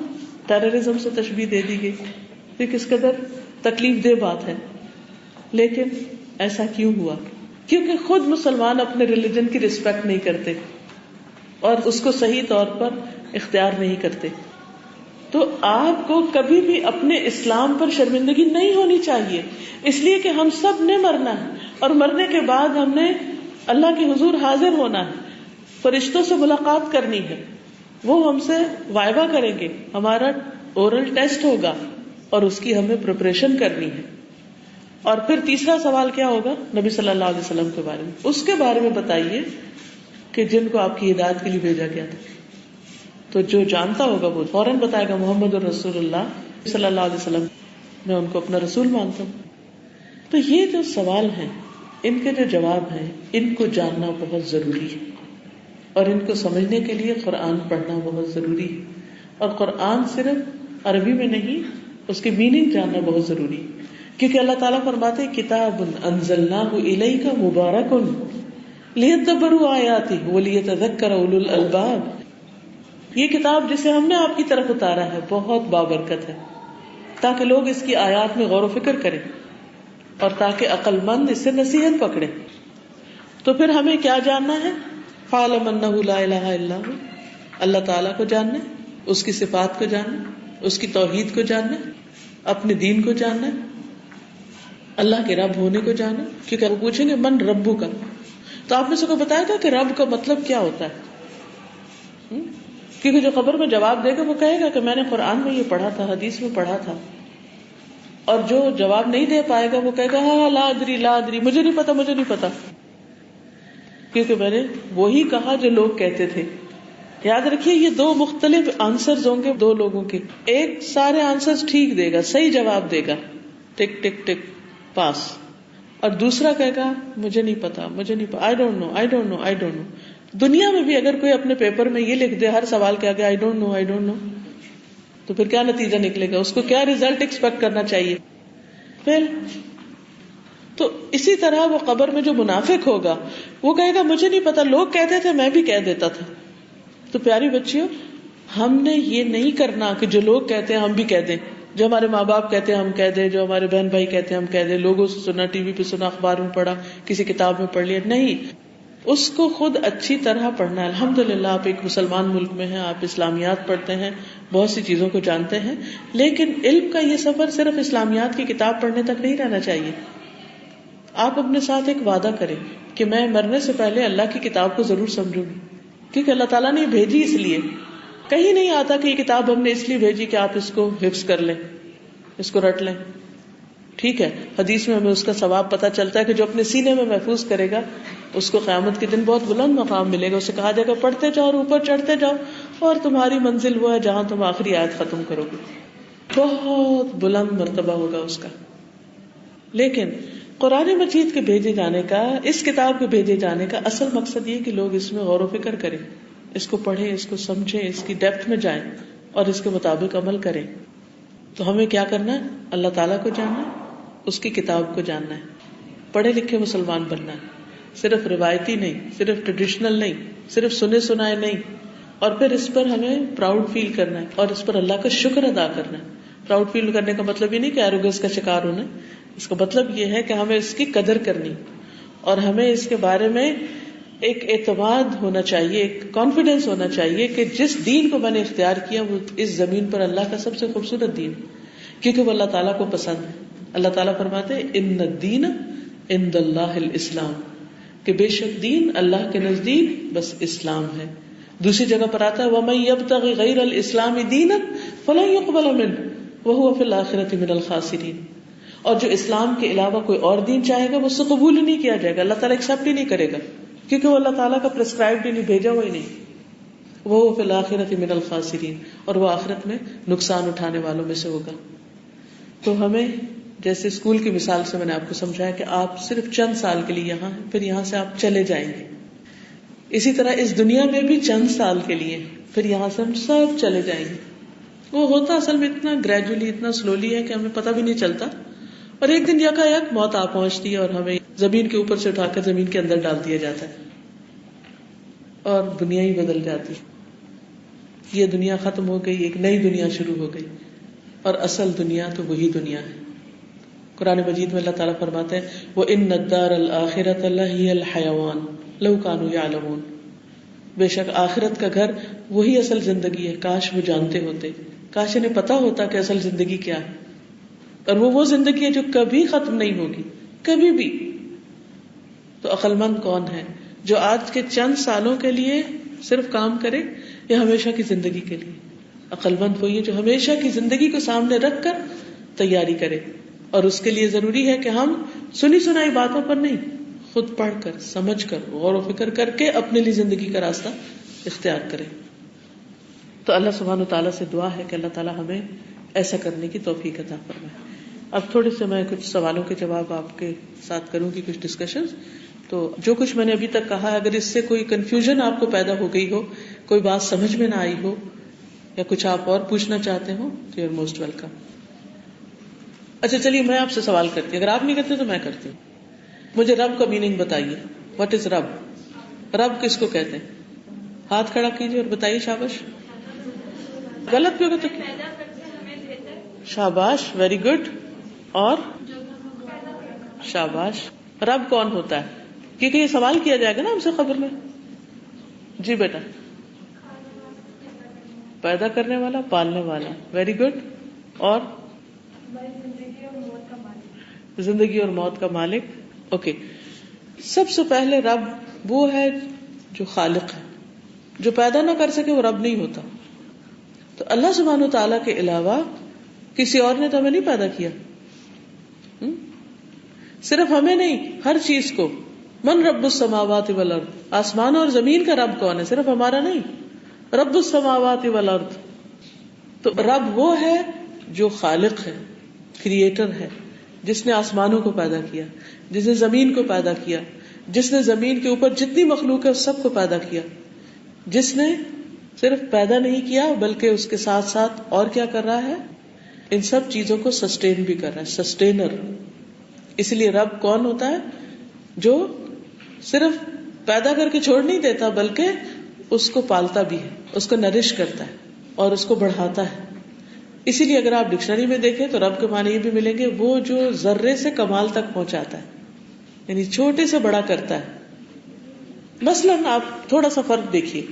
ٹیررزم سے تشبیہ دے دی گئی. یہ کس قدر تکلیف دہ بات ہے. لیکن ایسا کیوں ہوا؟ کیونکہ خود مسلمان اپنے ریلیجن کی رسپیکٹ نہیں کرتے اور اس کو صحیح طور پر اختیار نہیں کرتے. تو آپ کو کبھی بھی اپنے اسلام پر شرمندگی نہیں ہونی چاہیے, اس لیے کہ ہم سب نے مرنا ہے, اور مرنے کے بعد ہم نے اللہ کے حضور حاضر ہونا ہے, فرشتوں سے ملاقات کرنی ہے, وہ ہم سے وائبہ کریں گے, ہمارا اورل ٹیسٹ ہوگا, اور اس کی ہمیں پریپریشن کرنی ہے. اور پھر تیسرا سوال کیا ہوگا؟ نبی صلی اللہ علیہ وسلم کے بارے میں. اس کے بارے میں بتائیے کہ جن کو آپ کی ہدایت کے لیے بھیجا گیا تھا. تو جو جانتا ہوگا وہ فوراً بتائے گا محمد الرسول اللہ صلی اللہ علیہ وسلم, میں ان کو اپنا رسول مانتا ہوں. تو یہ جو سوال ہیں, ان کے جو جواب ہیں, ان کو جاننا بہت ضروری ہے, اور ان کو سمجھنے کے لیے قرآن پڑھنا بہت ضروری ہے. اور قرآن صرف عربی میں نہیں, اس کی میننگ جاننا بہت ضروری ہے, کیونکہ اللہ تعالیٰ فرماتے ہیں کتاب انزلناہ الیک مبارک لیدبروا آیاتہ ولیتذکر اولو الالباب. یہ کتاب جسے ہم نے آپ کی طرف اتارا ہے بہت بابرکت ہے, تاکہ لوگ اس کی آیات میں غور و فکر کریں, اور تاکہ عقل مند اس سے نصیحت پکڑے. تو پھر ہمیں کیا جاننا ہے؟ فَاعْلَمْ أَنَّهُ لَا إِلَٰهَ إِلَّا هُوَ, اللہ تعالیٰ کو جاننا, اس کی صفات کو جاننا, اس کی توحید کو جاننا, اپنے دین کو جاننا, اللہ کے رب ہونے کو جاننا. کیونکہ وہ پوچھیں گے من ربو کا, تو آپ نے سب کو بتایا تھا کہ رب کا مطلب کیا ہوتا ہے. کیونکہ جو قبر میں جواب دے گا وہ کہے گا کہ میں نے قرآن میں یہ پڑھا تھا, حدیث میں پڑھا تھا. اور جو جواب نہیں دے پائے گا وہ کہے گا ہاں لا ادری لا ادری, مجھے نہیں پتا, مجھے نہیں پتا, کیونکہ میں نے وہی کہا جو لوگ کہتے تھے. یاد رکھیے یہ دو مختلف آنسرز ہوں گے دو لوگوں کے. ایک سارے آنسرز ٹھیک دے گا, صحیح جواب دے گا, ٹک ٹک ٹک پاس, اور دوسرا کہے گا مجھے نہیں پتا, مجھے نہیں پتا, I don't know, I don't know, I don't know. دنیا میں بھی اگر کوئی اپنے پیپر میں یہ لکھ دے ہر سوال کے آگے آئی ڈونٹ نو, آئی ڈونٹ نو, تو پھر کیا نتیجہ نکلے گا؟ اس کو کیا ریزلٹ ایکسپیکٹ کرنا چاہیے؟ پھر تو اسی طرح وہ قبر میں جو منافق ہوگا وہ کہے گا مجھے نہیں پتا, لوگ کہتے تھے میں بھی کہہ دیتا تھا. تو پیاری بچیوں، ہم نے یہ نہیں کرنا کہ جو لوگ کہتے ہیں ہم بھی کہہ دیں، جو ہمارے ماں باپ کہتے ہیں ہم کہہ دیں، جو ہمارے بہن بھائی کہتے ہیں ہم کہہ دیں، لوگوں سے سنا، ٹی وی پہ سنا، اخبار میں پڑھا، کسی کتاب میں پڑھ لیا. نہیں، اس کو خود اچھی طرح پڑھنا ہے. الحمدللہ آپ ایک مسلمان ملک میں ہیں، آپ اسلامیات پڑھتے ہیں، بہت سی چیزوں کو جانتے ہیں، لیکن علم کا یہ سفر صرف اسلامیات کی کتاب پڑھنے تک نہیں رہنا چاہیے. آپ اپنے ساتھ ایک وعدہ کریں کہ میں مرنے سے پہلے اللہ کی کتاب کو ضرور سمجھوں گی، کیونکہ اللہ تعالیٰ نے بھیجی اس لیے. کہیں نہیں آتا کہ یہ کتاب ہم نے اس لیے بھیجی کہ آپ اس کو حفظ کر لیں، اس کو رٹ لیں. ٹھیک ہے، حدیث میں ہمیں اس کا ثواب پتہ چلتا ہے کہ جو اپنے سینے میں محفوظ کرے گا اس کو قیامت کے دن بہت بلند مقام ملے گا. اسے کہا جائے گا پڑھتے جاؤ اور اوپر چڑھتے جاؤ اور تمہاری منزل وہ ہے جہاں تم آخری آیت ختم کرو گے. بہت بلند مرتبہ ہوگا اس کا. لیکن قرآن مجید کے بھیجے جانے کا، اس کتاب کے بھیجے جانے کا اصل مقصد یہ کہ لوگ اس میں غور و فکر کریں، اس کو پڑھیں، اس کو سمجھیں، اس کی ڈیپتھ میں جائیں اور اس کے مطابق عمل کریں. تو ہمیں کیا کرنا ہے؟ اللہ تعالیٰ کو جاننا ہے، اس کی کتاب کو جاننا ہے، پڑھے لکھے مسلمان بننا ہے. صرف روایتی نہیں، صرف ٹریڈیشنل نہیں، صرف سنے سنائے نہیں. اور پھر اس پر ہمیں پراؤڈ فیل کرنا ہے اور اس پر اللہ کا شکر ادا کرنا ہے. پراؤڈ فیل کرنے کا مطلب یہ نہیں کہ ایروگنس کا شکار ہونا، اس کا مطلب یہ ہے کہ ہمیں اس کی قدر کرنی اور ہمیں اس کے بارے میں ایک اعتماد ہونا چاہیے، ایک کانفیڈینس ہونا چاہیے کہ جس دین کو میں نے اختیار کیا وہ اس زمین پر اللہ کا سب سے خوبصورت دین، کیونکہ وہ اللہ تعالیٰ کو پسند ہے. اللہ تعالیٰ فرماتے ہیں ان الدین عند اللہ الاسلام، کہ بے شک دین اللہ کے نزدیک بس اسلام ہے. دوسری جگہ پر آتا ہے وَمَن يَبْتَغِ غَيْرَ الْإِسْلَامِ دِينًا فَلَن يُقْبَلَ مِنْهُ وَهُوَ فِي الْآخِرَةِ مِنَ الْخَاسِرِينَ. اور جو اسلام کے علاوہ کوئی اور دین چاہے گا وہ اس سے قبول ہی نہیں کیا جائے گا، اللہ تعالیٰ ایکسپٹ ہی نہیں کرے گا، کیونکہ وہ اللہ تعالیٰ کا پرسکرائبڈ ہی نہیں، بھیجا ہوا ہی نہیں. وَهُوَ فِي الْآخِرَةِ مِنَ الْخَاسِرِينَ، اور وہ آخرت میں نقصان اٹھانے والوں میں سے ہوگا. تو ہمیں جیسے اسکول کی مثال سے میں نے آپ کو سمجھایا کہ آپ صرف چند سال کے لیے یہاں ہیں، پھر یہاں سے آپ چلے جائیں گے. اسی طرح اس دنیا میں بھی چند سال کے لیے، پھر یہاں سے ہم سب چلے جائیں گے. وہ ہوتا اصل میں اتنا گریجولی، اتنا سلولی ہے کہ ہمیں پتہ بھی نہیں چلتا، اور ایک دن یکا یک موت آ پہنچتی ہے اور ہمیں زمین کے اوپر سے اٹھا کر زمین کے اندر ڈال دیا جاتا ہے اور دنیا ہی بدل جاتی. یہ دنیا ختم ہو گئی، ایک نئی دنیا شروع ہو گئی، اور اصل دنیا تو وہی دنیا ہے. قرآن مجید میں اللہ تعالیٰ فرماتے ہیں وَإِنَّ الدَّارَ الْآخِرَةَ لَهِيَ الْحَيَوَانُ لَوْ كَانُوا يَعْلَمُونَ. بے شک آخرت کا گھر وہی اصل زندگی ہے، کاش وہ جانتے ہوتے، کاش انہیں پتا ہوتا کہ اصل زندگی کیا ہے. اور وہ زندگی ہے جو کبھی ختم نہیں ہوگی، کبھی بھی. تو عقل مند کون ہے جو آج کے چند سالوں کے لیے صرف کام کرے یا ہمیشہ کی زندگی کے لیے؟ عقل مند وہی ہے جو ہمیشہ کی زندگی کو سامنے رکھ کر تیاری کرے. اور اس کے لیے ضروری ہے کہ ہم سنی سنائی باتوں پر نہیں، خود پڑھ کر، سمجھ کر، غور و فکر کر کے اپنے لیے زندگی کا راستہ اختیار کریں. تو اللہ سبحانہ وتعالیٰ سے دعا ہے کہ اللہ تعالیٰ ہمیں ایسا کرنے کی توفیق عطا فرمائے. اب تھوڑے سے میں کچھ سوالوں کے جواب آپ کے ساتھ کروں گی، کچھ ڈسکشنز. تو جو کچھ میں نے ابھی تک کہا ہے، اگر اس سے کوئی کنفیوژن آپ کو پیدا ہو گئی ہو، کوئی بات سمجھ میں نہ آئی ہو یا کچھ آپ اور پوچھنا چاہتے ہو تو یو آر موسٹ ویلکم. اچھا چلیے میں آپ سے سوال کرتی ہوں، اگر آپ نہیں کرتے تو میں کرتی ہوں. مجھے رب کا میننگ بتائیے. واٹ از رب؟ رب کس کو کہتے ہیں؟ ہاتھ کھڑا کیجیے اور بتائیے. شاباش. غلط بھی ہوگا تو شاباش، ویری گڈ. اور شاباش. رب کون ہوتا ہے؟ کیونکہ یہ سوال کیا جائے گا نا ہم سے خبر میں. جی بیٹا. پیدا کرنے والا، پالنے والا. Very good. اور زندگی اور موت کا مالک. اوکے. سب سے پہلے رب وہ ہے جو خالق ہے. جو پیدا نہ کر سکے وہ رب نہیں ہوتا. تو اللہ سبحانہ و تعالیٰ کے علاوہ کسی اور نے تو ہمیں نہیں پیدا کیا. صرف ہمیں نہیں، ہر چیز کو. من رب السماوات والارض، آسمان اور زمین کا رب کون ہے؟ صرف ہمارا نہیں، رب السماوات والارض. تو رب وہ ہے جو خالق ہے، کریٹر ہے، جس نے آسمانوں کو پیدا کیا، جس نے زمین کو پیدا کیا، جس نے زمین کے اوپر جتنی مخلوق ہے سب کو پیدا کیا، جس نے صرف پیدا نہیں کیا بلکہ اس کے ساتھ ساتھ اور کیا کر رہا ہے؟ ان سب چیزوں کو سسٹین بھی کر رہا ہے، سسٹینر. اس لیے رب کون ہوتا ہے؟ جو صرف پیدا کر کے چھوڑ نہیں دیتا بلکہ اس کو پالتا بھی ہے، اس کو نرش کرتا ہے اور اس کو بڑھاتا ہے. اسی لیے اگر آپ ڈکشنری میں دیکھیں تو رب کے معنی یہ بھی ملیں گے، وہ جو ذرے سے کمال تک پہنچاتا ہے، یعنی چھوٹے سے بڑا کرتا ہے. مثلاً آپ تھوڑا سا فرق دیکھیے،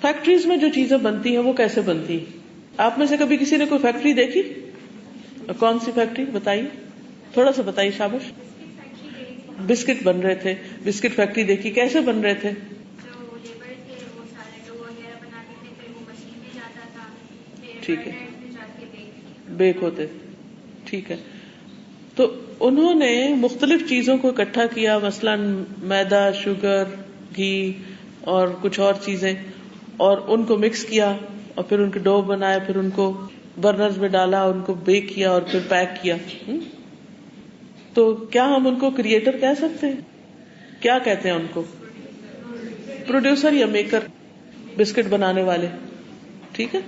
فیکٹریز میں جو چیزیں بنتی ہیں وہ کیسے بنتی ہیں؟ آپ میں سے کبھی کسی نے کوئی فیکٹری دیکھی؟ کون سی فیکٹری بتائیے، تھوڑا سا بتائیے. شاباش. بسکٹ بن رہے تھے، بسکٹ فیکٹری دیکھی، کیسے بن رہے تھے؟ ٹھیک ہے، بیک ہوتے. ٹھیک ہے، تو انہوں نے مختلف چیزوں کو اکٹھا کیا، مثلاً میدا، شوگر، گھی اور کچھ اور چیزیں، اور ان کو مکس کیا اور پھر ان کے ڈو بنائے، پھر ان کو برنرز میں ڈالا، ان کو بیک کیا اور پھر پیک کیا. تو کیا ہم ان کو کریٹر کہہ سکتے ہیں؟ کیا کہتے ہیں ان کو؟ پروڈیوسر یا میکر، بسکٹ بنانے والے. ٹھیک ہے.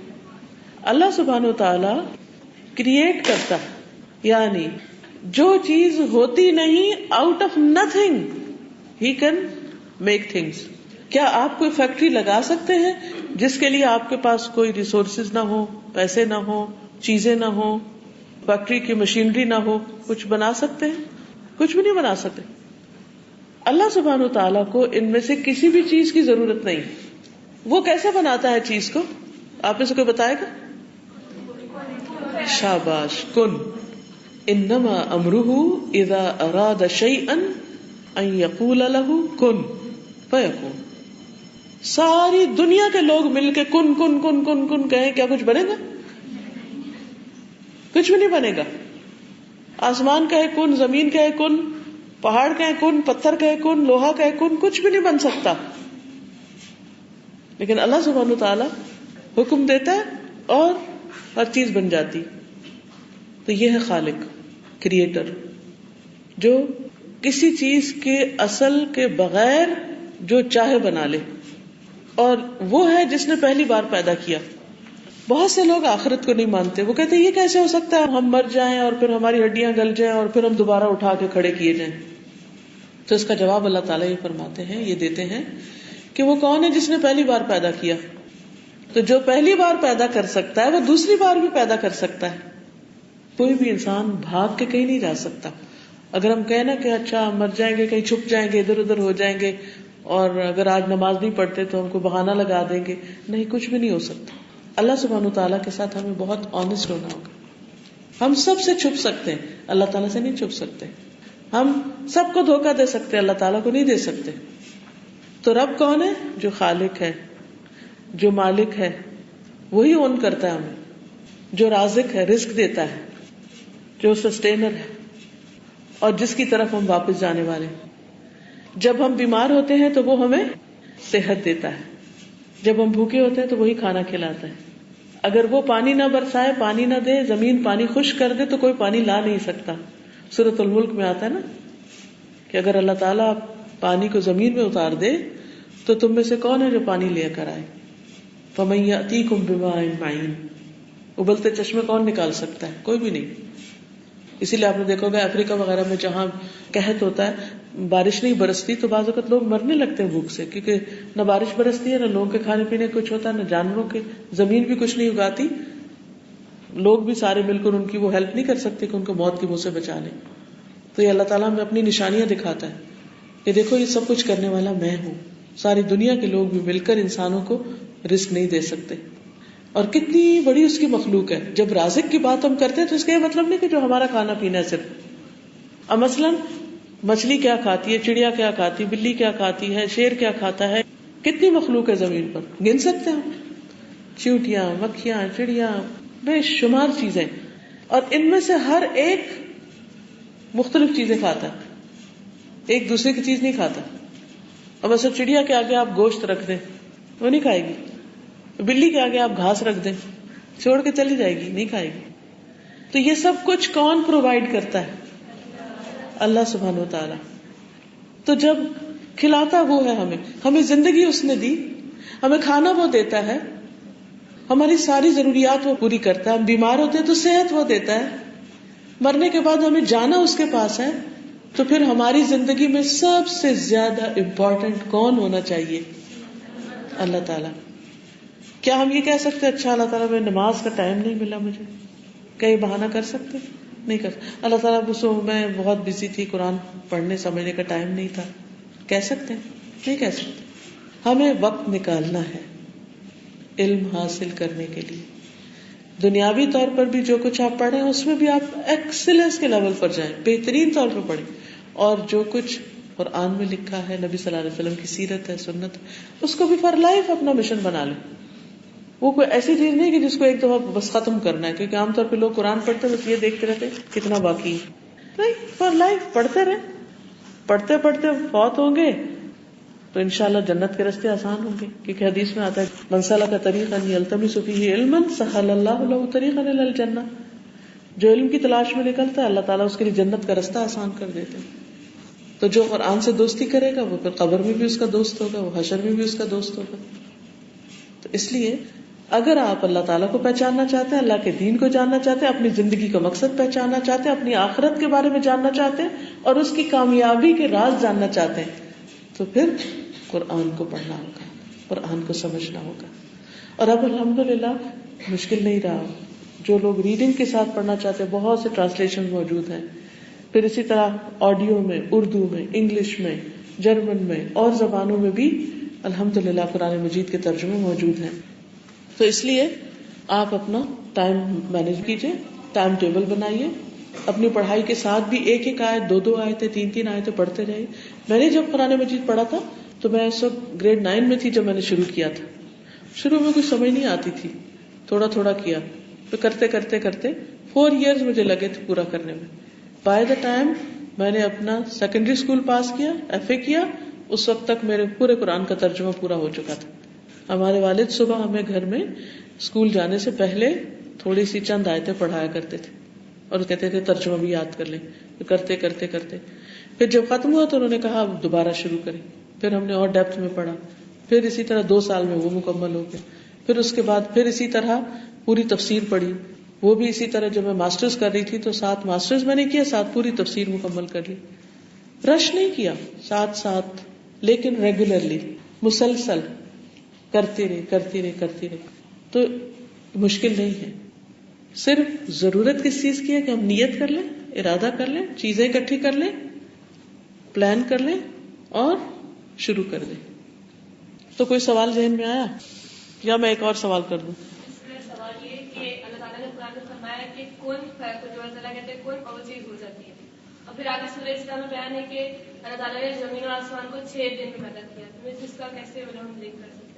اللہ سبحانہ و تعالی کریٹ کرتا ہے، یعنی جو چیز ہوتی نہیں، out of nothing he can make things. کیا آپ کوئی فیکٹری لگا سکتے ہیں جس کے لیے آپ کے پاس کوئی ریسورسز نہ ہو، پیسے نہ ہو، چیزیں نہ ہو، فیکٹری کی مشینری نہ ہو؟ کچھ بنا سکتے ہیں؟ کچھ بھی نہیں بنا سکتے. اللہ سبحانہ و تعالیٰ کو ان میں سے کسی بھی چیز کی ضرورت نہیں. وہ کیسے بناتا ہے چیز کو؟ آپ میں سے کوئی بتائے گا؟ شاباش. کن. انما امرہ اذا اراد شیئا ان یقول له کن فیکون. ساری دنیا کے لوگ مل کے کن کن کن کن کن کہیں، کیا کچھ بنے گا؟ کچھ بھی نہیں بنے گا. آسمان کہے کن، زمین کہے کن، پہاڑ کہے کن، پتھر کہے کن، لوہا کہے کن، کچھ بھی نہیں بن سکتا. لیکن اللہ سبحانہ و تعالی حکم دیتا ہے اور ہر چیز بن جاتی. تو یہ ہے خالق، کریٹر، جو کسی چیز کے اصل کے بغیر جو چاہے بنا لے، اور وہ ہے جس نے پہلی بار پیدا کیا. بہت سے لوگ آخرت کو نہیں مانتے. وہ کہتے ہیں یہ کیسے ہو سکتا ہے، ہم مر جائیں اور پھر ہماری ہڈیاں گل جائیں اور پھر ہم دوبارہ اٹھا کے کھڑے کیے جائیں. تو اس کا جواب اللہ تعالیٰ یہ فرماتے ہیں، یہ دیتے ہیں کہ وہ کون ہے جس نے پہلی بار پیدا کیا. تو جو پہلی بار پیدا کر سکتا ہے وہ دوسری بار بھی پیدا کر سکتا ہے. کوئی بھی انسان بھاگ کے کہیں نہیں جا سکتا. اگر ہم کہیں نا کہ اچھا ہم مر جائیں گے، کہیں چھپ جائیں گے، ادھر ادھر ہو جائیں گے، اور اگر آج نماز نہیں پڑھتے تو ہم کو بہانہ لگا دیں گے، نہیں، کچھ بھی نہیں ہو سکتا. اللہ سبحانہ تعالیٰ کے ساتھ ہمیں بہت آنےسٹ ہونا ہوگا. ہم سب سے چھپ سکتے ہیں، اللہ تعالیٰ سے نہیں چھپ سکتے. ہم سب کو دھوکہ دے سکتے ہیں، اللہ تعالیٰ کو نہیں دے سکتے. تو رب کون ہے؟ جو خالق ہے، جو مالک ہے، وہی اون کرتا ہے ہمیں، جو رازق ہے، رزق دیتا ہے، جو سسٹینر ہے، اور جس کی طرف ہم واپس جانے والے ہیں. جب ہم بیمار ہوتے ہیں تو وہ ہمیں صحت دیتا ہے. جب ہم بھوکے ہوتے ہیں تو وہی کھانا کھلاتا ہے. اگر وہ پانی نہ برسائے، پانی نہ دے، زمین پانی خشک کر دے تو کوئی پانی لا نہیں سکتا. سورۃ الملک میں آتا ہے نا کہ اگر اللہ تعالیٰ پانی کو زمین میں اتار دے تو تم میں سے کون ہے جو پانی لے کر آئے؟ فَمَن يَأْتِيكُم بِمَاءٍ مَّعِينٍ. ابلتے چشمے کون نکال سکتا ہے؟ کوئی بھی نہیں. اسی لیے آپ نے دیکھا ہوگا افریقہ وغیرہ میں جہاں قحط ہوتا ہے، بارش نہیں برستی تو بعض اوقات لوگ مرنے لگتے ہیں بھوک سے، کیونکہ نہ بارش برستی ہے، نہ لوگوں کے کھانے پینے کچھ ہوتا ہے، نہ جانوروں کے، زمین بھی کچھ نہیں اگاتی. لوگ بھی سارے مل کر ان کی وہ ہیلپ نہیں کر سکتے کہ ان کو موت کے منہ سے بچا لیں. تو یہ اللہ تعالیٰ ہمیں اپنی نشانیاں دکھاتا ہے کہ دیکھو یہ سب کچھ کرنے والا میں ہوں. ساری دنیا کے لوگ بھی مل کر انسانوں کو رزق نہیں دے سکتے. اور کتنی بڑی اس کی مخلوق ہے. جب رازق کی بات ہم کرتے ہیں تو اس کا یہ مطلب نہیں کہ جو ہمارا کھانا پینا ہے صرف. اب مثلاً مچھلی کیا کھاتی ہے، چڑیا کیا کھاتی، بلی کیا کھاتی ہے، شیر کیا کھاتا ہے، کتنی مخلوق ہے زمین پر، گن سکتے ہیں ہم؟ چیونٹیاں، مکھیاں، چڑیا، بے شمار چیزیں. اور ان میں سے ہر ایک مختلف چیزیں کھاتا ہے، ایک دوسرے کی چیز نہیں کھاتا. اب ایسا چڑیا کے آگے آپ گوشت رکھ دیں وہ نہیں کھائے گی. بلی کے آگے آپ گھاس رکھ دیں چھوڑ کے چلی جائے گی، نہیں کھائے گی. تو یہ سب کچھ کون پرووائڈ کرتا ہے؟ اللہ سبحانہ و تعالی. تو جب کھلاتا وہ ہے، ہمیں زندگی اس نے دی، ہمیں کھانا وہ دیتا ہے، ہماری ساری ضروریات وہ پوری کرتا ہے. ہم بیمار ہوتے ہیں تو صحت وہ دیتا ہے. مرنے کے بعد ہمیں جانا اس کے پاس ہے. تو پھر ہماری زندگی میں سب سے زیادہ امپورٹنٹ کون ہونا چاہیے؟ اللہ تعالیٰ. کیا ہم یہ کہہ سکتے اچھا اللہ تعالیٰ میں نماز کا ٹائم نہیں ملا مجھے؟ کہیں بہانہ کر سکتے؟ نہیں کر. اللہ تعالیٰ میں بہت بزی تھی، قرآن پڑھنے سمجھنے کا ٹائم نہیں تھا. کہہ سکتے ہیں؟ نہیں کہہ سکتے. ہمیں وقت نکالنا ہے علم حاصل کرنے کے لیے. دنیاوی طور پر بھی جو کچھ آپ پڑھیں اس میں بھی آپ ایکسلنس کے لیول پر جائیں، بہترین طور پر پڑھیں. اور جو کچھ قرآن میں لکھا ہے، نبی صلی اللہ علیہ وسلم کی سیرت ہے، سنت، اس کو بھی فار لائف اپنا مشن بنا لیں. وہ کوئی ایسی چیز نہیں کہ جس کو ایک دفعہ بس ختم کرنا ہے، کیونکہ عام طور پہ لوگ قرآن پڑھتے بس یہ دیکھتے رہتے کتنا باقی ہے. نہیں، فار لائف پڑھتے رہے. پڑھتے پڑھتے فوت ہوں گے تو انشاءاللہ جنت کے راستے آسان ہوں گے، کیونکہ حدیث میں آتا ہے من سلک طریقا یلتمس فیہ علما سہل اللہ لہ طریقا الی الجنہ. جو علم کی تلاش میں نکلتا ہے اللہ تعالیٰ اس کے لیے جنت کا راستہ آسان کر دیتے ہیں. تو جو قرآن سے دوستی کرے گا وہ پھر قبر میں بھی اس کا دوست ہوگا، وہ حشر میں بھی اس کا دوست ہوگا. تو اس لیے اگر آپ اللہ تعالیٰ کو پہچاننا چاہتے ہیں، اللہ کے دین کو جاننا چاہتے ہیں، اپنی زندگی کا مقصد پہچاننا چاہتے ہیں، اپنی آخرت کے بارے میں جاننا چاہتے ہیں اور اس کی کامیابی کے راز جاننا چاہتے ہیں، تو پھر قرآن کو پڑھنا ہوگا، قرآن کو سمجھنا ہوگا. اور اب الحمدللہ مشکل نہیں رہا. جو لوگ ریڈنگ کے ساتھ پڑھنا چاہتے ہیں بہت سے ٹرانسلیشن موجود ہیں. پھر اسی طرح آڈیو میں، اردو میں، انگلش میں، جرمن میں اور زبانوں میں بھی الحمدللہ قرآن مجید کے ترجمے موجود ہیں. تو اس لیے آپ اپنا ٹائم مینج کیجئے، ٹائم ٹیبل بنائیے. اپنی پڑھائی کے ساتھ بھی ایک ایک آیت، دو آیتیں، تین آیتیں پڑھتے رہے. میں نے جب قرآن مجید پڑھا تھا تو میں اس وقت گریڈ 9 میں تھی جب میں نے شروع کیا تھا. شروع میں کچھ سمجھ نہیں آتی تھی، تھوڑا تھوڑا کیا، تو کرتے کرتے کرتے 4 ایئرز مجھے لگے تھے پورا کرنے میں. بائی دا ٹائم میں نے اپنا سیکنڈری اسکول پاس کیا، FA کیا، اس وقت تک میرے پورے قرآن کا ترجمہ پورا ہو چکا تھا. ہمارے والد صبح ہمیں گھر میں اسکول جانے سے پہلے تھوڑی سی چند آیتیں پڑھایا کرتے تھے اور کہتے تھے ترجمہ بھی یاد کر لیں. کرتے کرتے کرتے پھر جب ختم ہوا تو انہوں نے کہا اب دوبارہ شروع کریں. پھر ہم نے اور ڈیپتھ میں پڑھا. پھر اسی طرح 2 سال میں وہ مکمل ہو گیا. پھر اس کے بعد پھر اسی طرح پوری تفسیر پڑھی. وہ بھی اسی طرح جب میں ماسٹرز کر رہی تھی تو 7 ماسٹرز میں نے کیا، 7 پوری تفسیر مکمل کر لی. رش نہیں کیا، ساتھ لیکن ریگولرلی، مسلسل کرتے رہے. تو مشکل نہیں ہے. صرف ضرورت کس چیز کی ہے کہ ہم نیت کر لیں، ارادہ کر لیں، چیزیں اکٹھی کر لیں، پلان کر لیں اور شروع کر دیں. تو کوئی سوال ذہن میں آیا یا میں ایک اور سوال کر دوں؟ سوال یہ کہ اللہ تعالیٰ نے قرآن میں فرمایا کہ کون کو جو اللہ تعالیٰ کہتے ہیں کون اور چیز ہو جاتی ہے، اور پھر آگے سورہ اسلام میں بیان ہے کہ اللہ تعالیٰ نے زمین اور آسمان کو 6 دن میں پیدا کیا. تو اس کا کیسے ہم لنک کر سکتے ہیں؟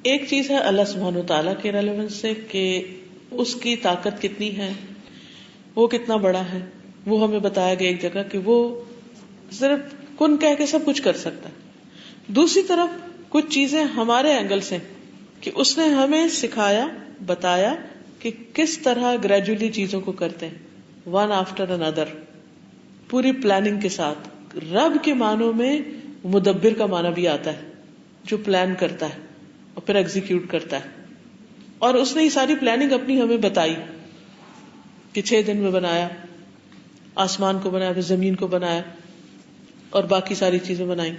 ایک چیز ہے اللہ سبحانہ و تعالیٰ کے ریلیونس سے کہ اس کی طاقت کتنی ہے، وہ کتنا بڑا ہے. وہ ہمیں بتایا گیا ایک جگہ کہ وہ صرف کن کہہ کے سب کچھ کر سکتا ہے. دوسری طرف کچھ چیزیں ہمارے اینگل سے کہ اس نے ہمیں سکھایا، بتایا کہ کس طرح گریجولی چیزوں کو کرتے ہیں، ون آفٹر انادر، پوری پلاننگ کے ساتھ. رب کے معنوں میں مدبر کا معنی بھی آتا ہے، جو پلان کرتا ہے اور پھر ایگزیکیوٹ کرتا ہے. اور اس نے یہ ساری پلاننگ اپنی ہمیں بتائی کہ 6 دن میں بنایا، آسمان کو بنایا، پھر زمین کو بنایا اور باقی ساری چیزیں بنائی.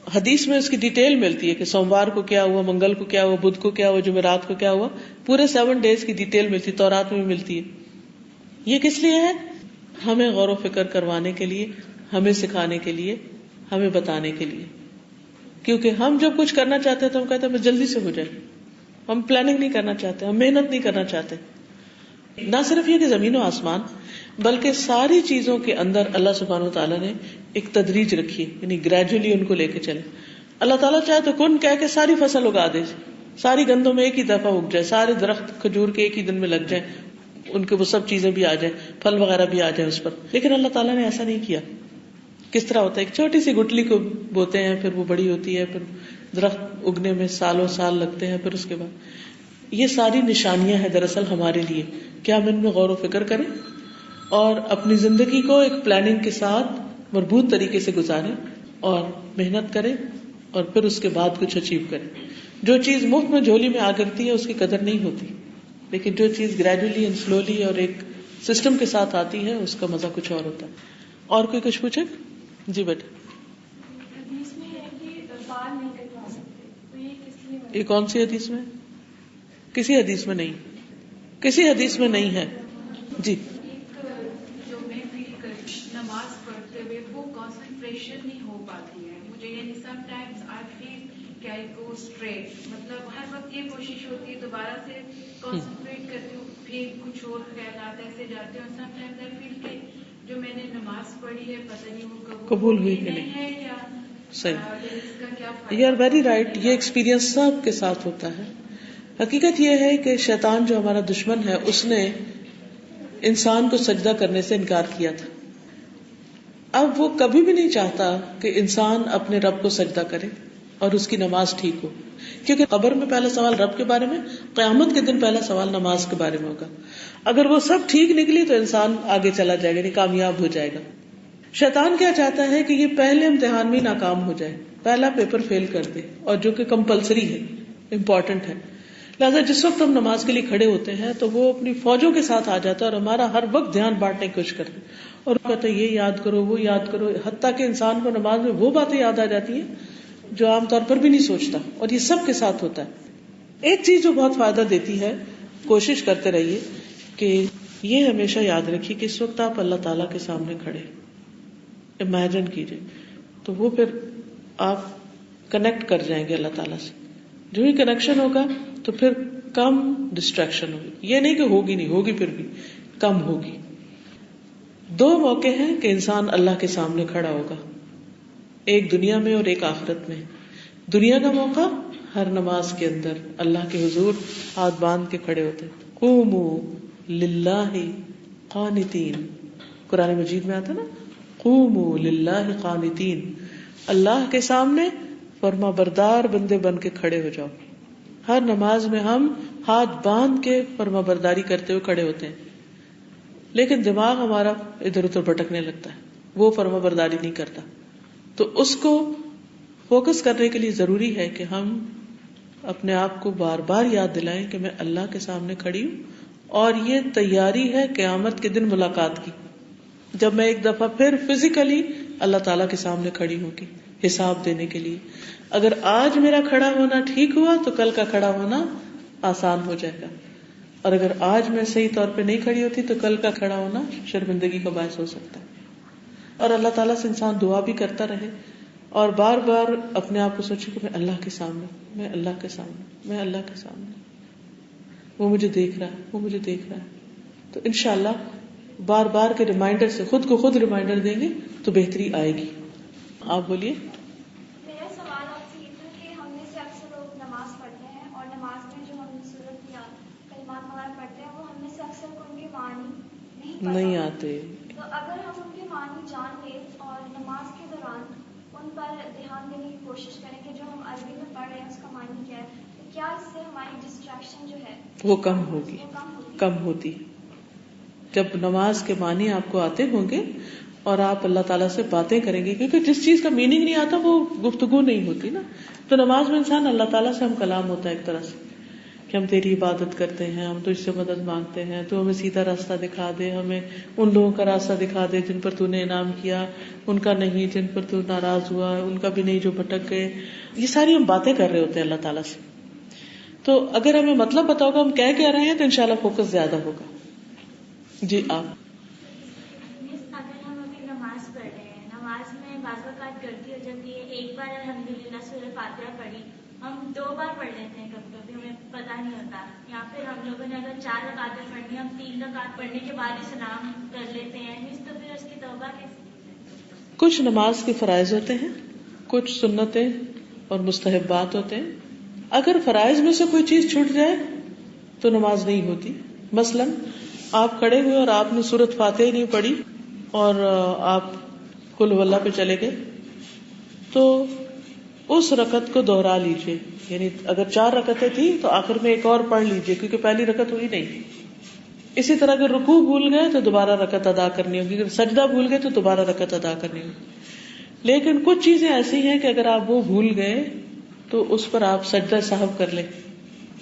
حدیث میں اس کی ڈیٹیل ملتی ہے کہ سوموار کو کیا ہوا، منگل کو کیا ہوا، بدھ کو کیا ہوا، جمعرات کو کیا ہوا. پورے 7 days کی ڈیٹیل ملتی، تورات میں ملتی ہے. یہ کس لیے ہے؟ ہمیں غور و فکر کروانے کے لیے، ہمیں سکھانے کے لیے، ہمیں بتانے کے لیے. کیونکہ ہم جب کچھ کرنا چاہتے ہیں تو ہم کہتے ہیں بس جلدی سے ہو جائے. ہم پلاننگ نہیں کرنا چاہتے، ہم محنت نہیں کرنا چاہتے. نہ صرف یہ کہ زمین و آسمان بلکہ ساری چیزوں کے اندر اللہ سبحانہ وتعالیٰ نے ایک تدریج رکھی ہے، یعنی گریجولی ان کو لے کے چلے. اللہ تعالیٰ چاہے تو کن کہہ کے ساری فصل اگا دے، ساری گندم ایک ہی دفعہ اگ جائے، سارے درخت کھجور کے ایک ہی دن میں لگ جائیں، ان کے وہ سب چیزیں بھی آ جائیں، پھل وغیرہ بھی آ جائیں اس پر. لیکن اللہ تعالیٰ نے ایسا نہیں کیا. کس طرح ہوتا ہے؟ ایک چھوٹی سی گٹلی کو بوتے ہیں، پھر وہ بڑی ہوتی ہے، پھر درخت اگنے میں سالوں سال لگتے ہیں. پھر اس کے بعد یہ ساری نشانیاں ہیں دراصل ہمارے لیے کہ ہم ان میں غور و فکر کریں اور اپنی زندگی کو ایک پلاننگ کے ساتھ مربوط طریقے سے گزاریں اور محنت کریں اور پھر اس کے بعد کچھ اچیو کریں. جو چیز مفت میں جھولی میں آ کرتی ہے اس کی قدر نہیں ہوتی، لیکن جو چیز گریجولی اینڈ سلولی اور ایک سسٹم کے ساتھ آتی ہے اس کا مزہ کچھ اور ہوتا ہے. اور کوئی کچھ پوچھے؟ جی بیٹا. حدیث میں ہے کہ بال نہیں کٹوا سکتے، تو یہ کس لیے یہ کون سی حدیث میں؟ کسی حدیث میں نہیں، کسی حدیث میں نہیں ہے. جی جو میں فیل کرتی نماز پڑھتے ہوئے وہ کانسنٹریشن نہیں ہو پاتی ہے مجھے، یعنی سم ٹائمز آئی فیل کہ آئی گو اسٹریٹ، مطلب ہر وقت یہ کوشش ہوتی ہے دوبارہ سے کانسنٹریٹ کرتی ہوں، پھر کچھ اور خیالات ایسے جاتے ہیں. اور سم ٹائمز آئی فیل کہ جو میں نے نماز پڑھی ہے پتہ نہیں وہ قبول ہوئی کہ نہیں ہے یا صحیح. اس کا کیا یو آر ویری رائٹ. یہ ایکسپیرئنس سب کے ساتھ ہوتا ہے. حقیقت یہ ہے کہ شیطان جو ہمارا دشمن ہے اس نے انسان کو سجدہ کرنے سے انکار کیا تھا. اب وہ کبھی بھی نہیں چاہتا کہ انسان اپنے رب کو سجدہ کرے اور اس کی نماز ٹھیک ہو، کیونکہ قبر میں پہلا سوال رب کے بارے میں، قیامت کے دن پہلا سوال نماز کے بارے میں ہوگا. اگر وہ سب ٹھیک نکلی تو انسان آگے چلا جائے گا، یعنی کامیاب ہو جائے گا. شیطان کیا چاہتا ہے کہ یہ پہلے امتحان میں ناکام ہو جائے، پہلا پیپر فیل کر دے، اور جو کہ کمپلسری ہے، امپورٹنٹ ہے. لہٰذا جس وقت ہم نماز کے لیے کھڑے ہوتے ہیں تو وہ اپنی فوجوں کے ساتھ آ جاتا ہے اور ہمارا ہر وقت دھیان بانٹنے کی کوشش کرتے ہیں اور کہتے ہیں یہ یاد کرو وہ یاد کرو، حتیٰ کہ انسان کو نماز میں وہ باتیں یاد آ جاتی ہیں جو عام طور پر بھی نہیں سوچتا. اور یہ سب کے ساتھ ہوتا ہے. ایک چیز جو بہت فائدہ دیتی ہے، کوشش کرتے رہیے کہ یہ ہمیشہ یاد رکھیے کہ اس وقت آپ اللہ تعالیٰ کے سامنے کھڑے، امیجن کیجئے، تو وہ پھر آپ کنیکٹ کر جائیں گے اللہ تعالیٰ سے. جو ہی کنیکشن ہوگا تو پھر کم ڈسٹریکشن ہوگی. یہ نہیں کہ ہوگی نہیں، ہوگی پھر بھی کم ہوگی. دو موقع ہیں کہ انسان اللہ کے سامنے کھڑا ہوگا، ایک دنیا میں اور ایک آخرت میں. دنیا کا موقع ہر نماز کے اندر اللہ کے حضور ہاتھ باندھ کے کھڑے ہوتے، قوموا للہ قانتین. قرآن مجید میں آتا نا قوموا للہ قانتین، اللہ کے سامنے فرما بردار بندے بن کے کھڑے ہو جاؤ. ہر نماز میں ہم ہاتھ باندھ کے فرما برداری کرتے ہوئے کھڑے ہوتے ہیں، لیکن دماغ ہمارا ادھر ادھر بھٹکنے لگتا ہے، وہ فرما برداری نہیں کرتا. تو اس کو فوکس کرنے کے لیے ضروری ہے کہ ہم اپنے آپ کو بار بار یاد دلائیں کہ میں اللہ کے سامنے کھڑی ہوں، اور یہ تیاری ہے قیامت کے دن ملاقات کی، جب میں ایک دفعہ پھر فزیکلی اللہ تعالیٰ کے سامنے کھڑی ہوں گی حساب دینے کے لیے. اگر آج میرا کھڑا ہونا ٹھیک ہوا تو کل کا کھڑا ہونا آسان ہو جائے گا، اور اگر آج میں صحیح طور پہ نہیں کھڑی ہوتی تو کل کا کھڑا ہونا شرمندگی کا باعث ہو سکتا ہے. اور اللہ تعالیٰ سے انسان دعا بھی کرتا رہے اور بار بار اپنے آپ کو سوچے کہ میں اللہ کے سامنے، میں اللہ کے سامنے، میں اللہ کے سامنے، وہ مجھے دیکھ رہا ہے، وہ مجھے دیکھ رہا ہے. تو انشاءاللہ بار بار کے ریمائنڈر سے خود کو خود ریمائنڈر دیں گے تو بہتری آئے گی. آپ بولیے. میرا سوال آپ سے یہ تھا کہ ہم میں سے اکثر لوگ نماز پڑھتے ہیں اور نماز میں جو ہم سورت یا کلمات وغیرہ پڑھتے ہیں وہ ہم میں سے اکثر کو ان کے معنی نہیں آتے. تو اگر ہم ان کے معنی جان لیں اور نماز کے دوران ان پر دھیان دینے کی کوشش کریں کہ جو ہم عربی میں پڑھ رہے ہیں اس کا معنی کیا ہے، تو کیا اس سے ہماری ڈسٹریکشن جو ہے وہ کم ہوگی، کم ہوتی. جب نماز کے معنی آپ کو آتے ہوں گے اور آپ اللہ تعالیٰ سے باتیں کریں گے، کیونکہ جس چیز کا میننگ نہیں آتا وہ گفتگو نہیں ہوتی نا. تو نماز میں انسان اللہ تعالیٰ سے ہم کلام ہوتا ہے ایک طرح سے کہ ہم تیری عبادت کرتے ہیں، ہم تجھ سے مدد مانگتے ہیں، تو ہمیں سیدھا راستہ دکھا دے، ہمیں ان لوگوں کا راستہ دکھا دے جن پر تو نے انعام کیا، ان کا نہیں جن پر تو ناراض ہوا، ان کا بھی نہیں جو بھٹک گئے. یہ ساری ہم باتیں کر رہے ہوتے ہیں اللہ تعالیٰ سے. تو اگر ہمیں مطلب پتا ہوگا ہم کہہ رہے ہیں تو انشاءاللہ فوکس زیادہ ہوگا. جی آپ. اگر ہم ابھی نماز پڑھ رہے ہیں، نماز میں بعض اوقات غلطی ہو جاتی ہے، ایک بار الحمدللہ سورہ فاتحہ پڑھی، ہم 2 بار پڑھ لیتے ہیں کبھی کبھی، ہمیں پتہ نہیں ہوتا. یا پھر ہم لوگوں نے اگر 4 رکعتیں پڑھنی، ہم 3 رکعت پڑھنے کے بعد ہی سلام کر لیتے ہیں، تو پھر اس کی توبہ کیسے؟ کچھ نماز کے فرائض ہوتے ہیں، کچھ سنتیں اور مستحبات ہوتے ہیں. اگر فرائض میں سے کوئی چیز چھوٹ جائے تو نماز نہیں ہوتی. مثلا آپ کھڑے ہوئے اور آپ نے سورۃ فاتحہ ہی نہیں پڑھی اور آپ قل ہو اللہ پہ چلے گئے تو اس رکعت کو دوہرا لیجئے. یعنی اگر 4 رکعتیں تھیں تو آخر میں ایک اور پڑھ لیجئے کیونکہ پہلی رکعت ہوئی نہیں. اسی طرح اگر رکوع بھول گئے تو دوبارہ رکعت ادا کرنی ہوگی، اگر سجدہ بھول گئے تو دوبارہ رکعت ادا کرنی ہوگی. لیکن کچھ چیزیں ایسی ہیں کہ اگر آپ وہ بھول گئے تو اس پر آپ سجدہ سہو کر لیں.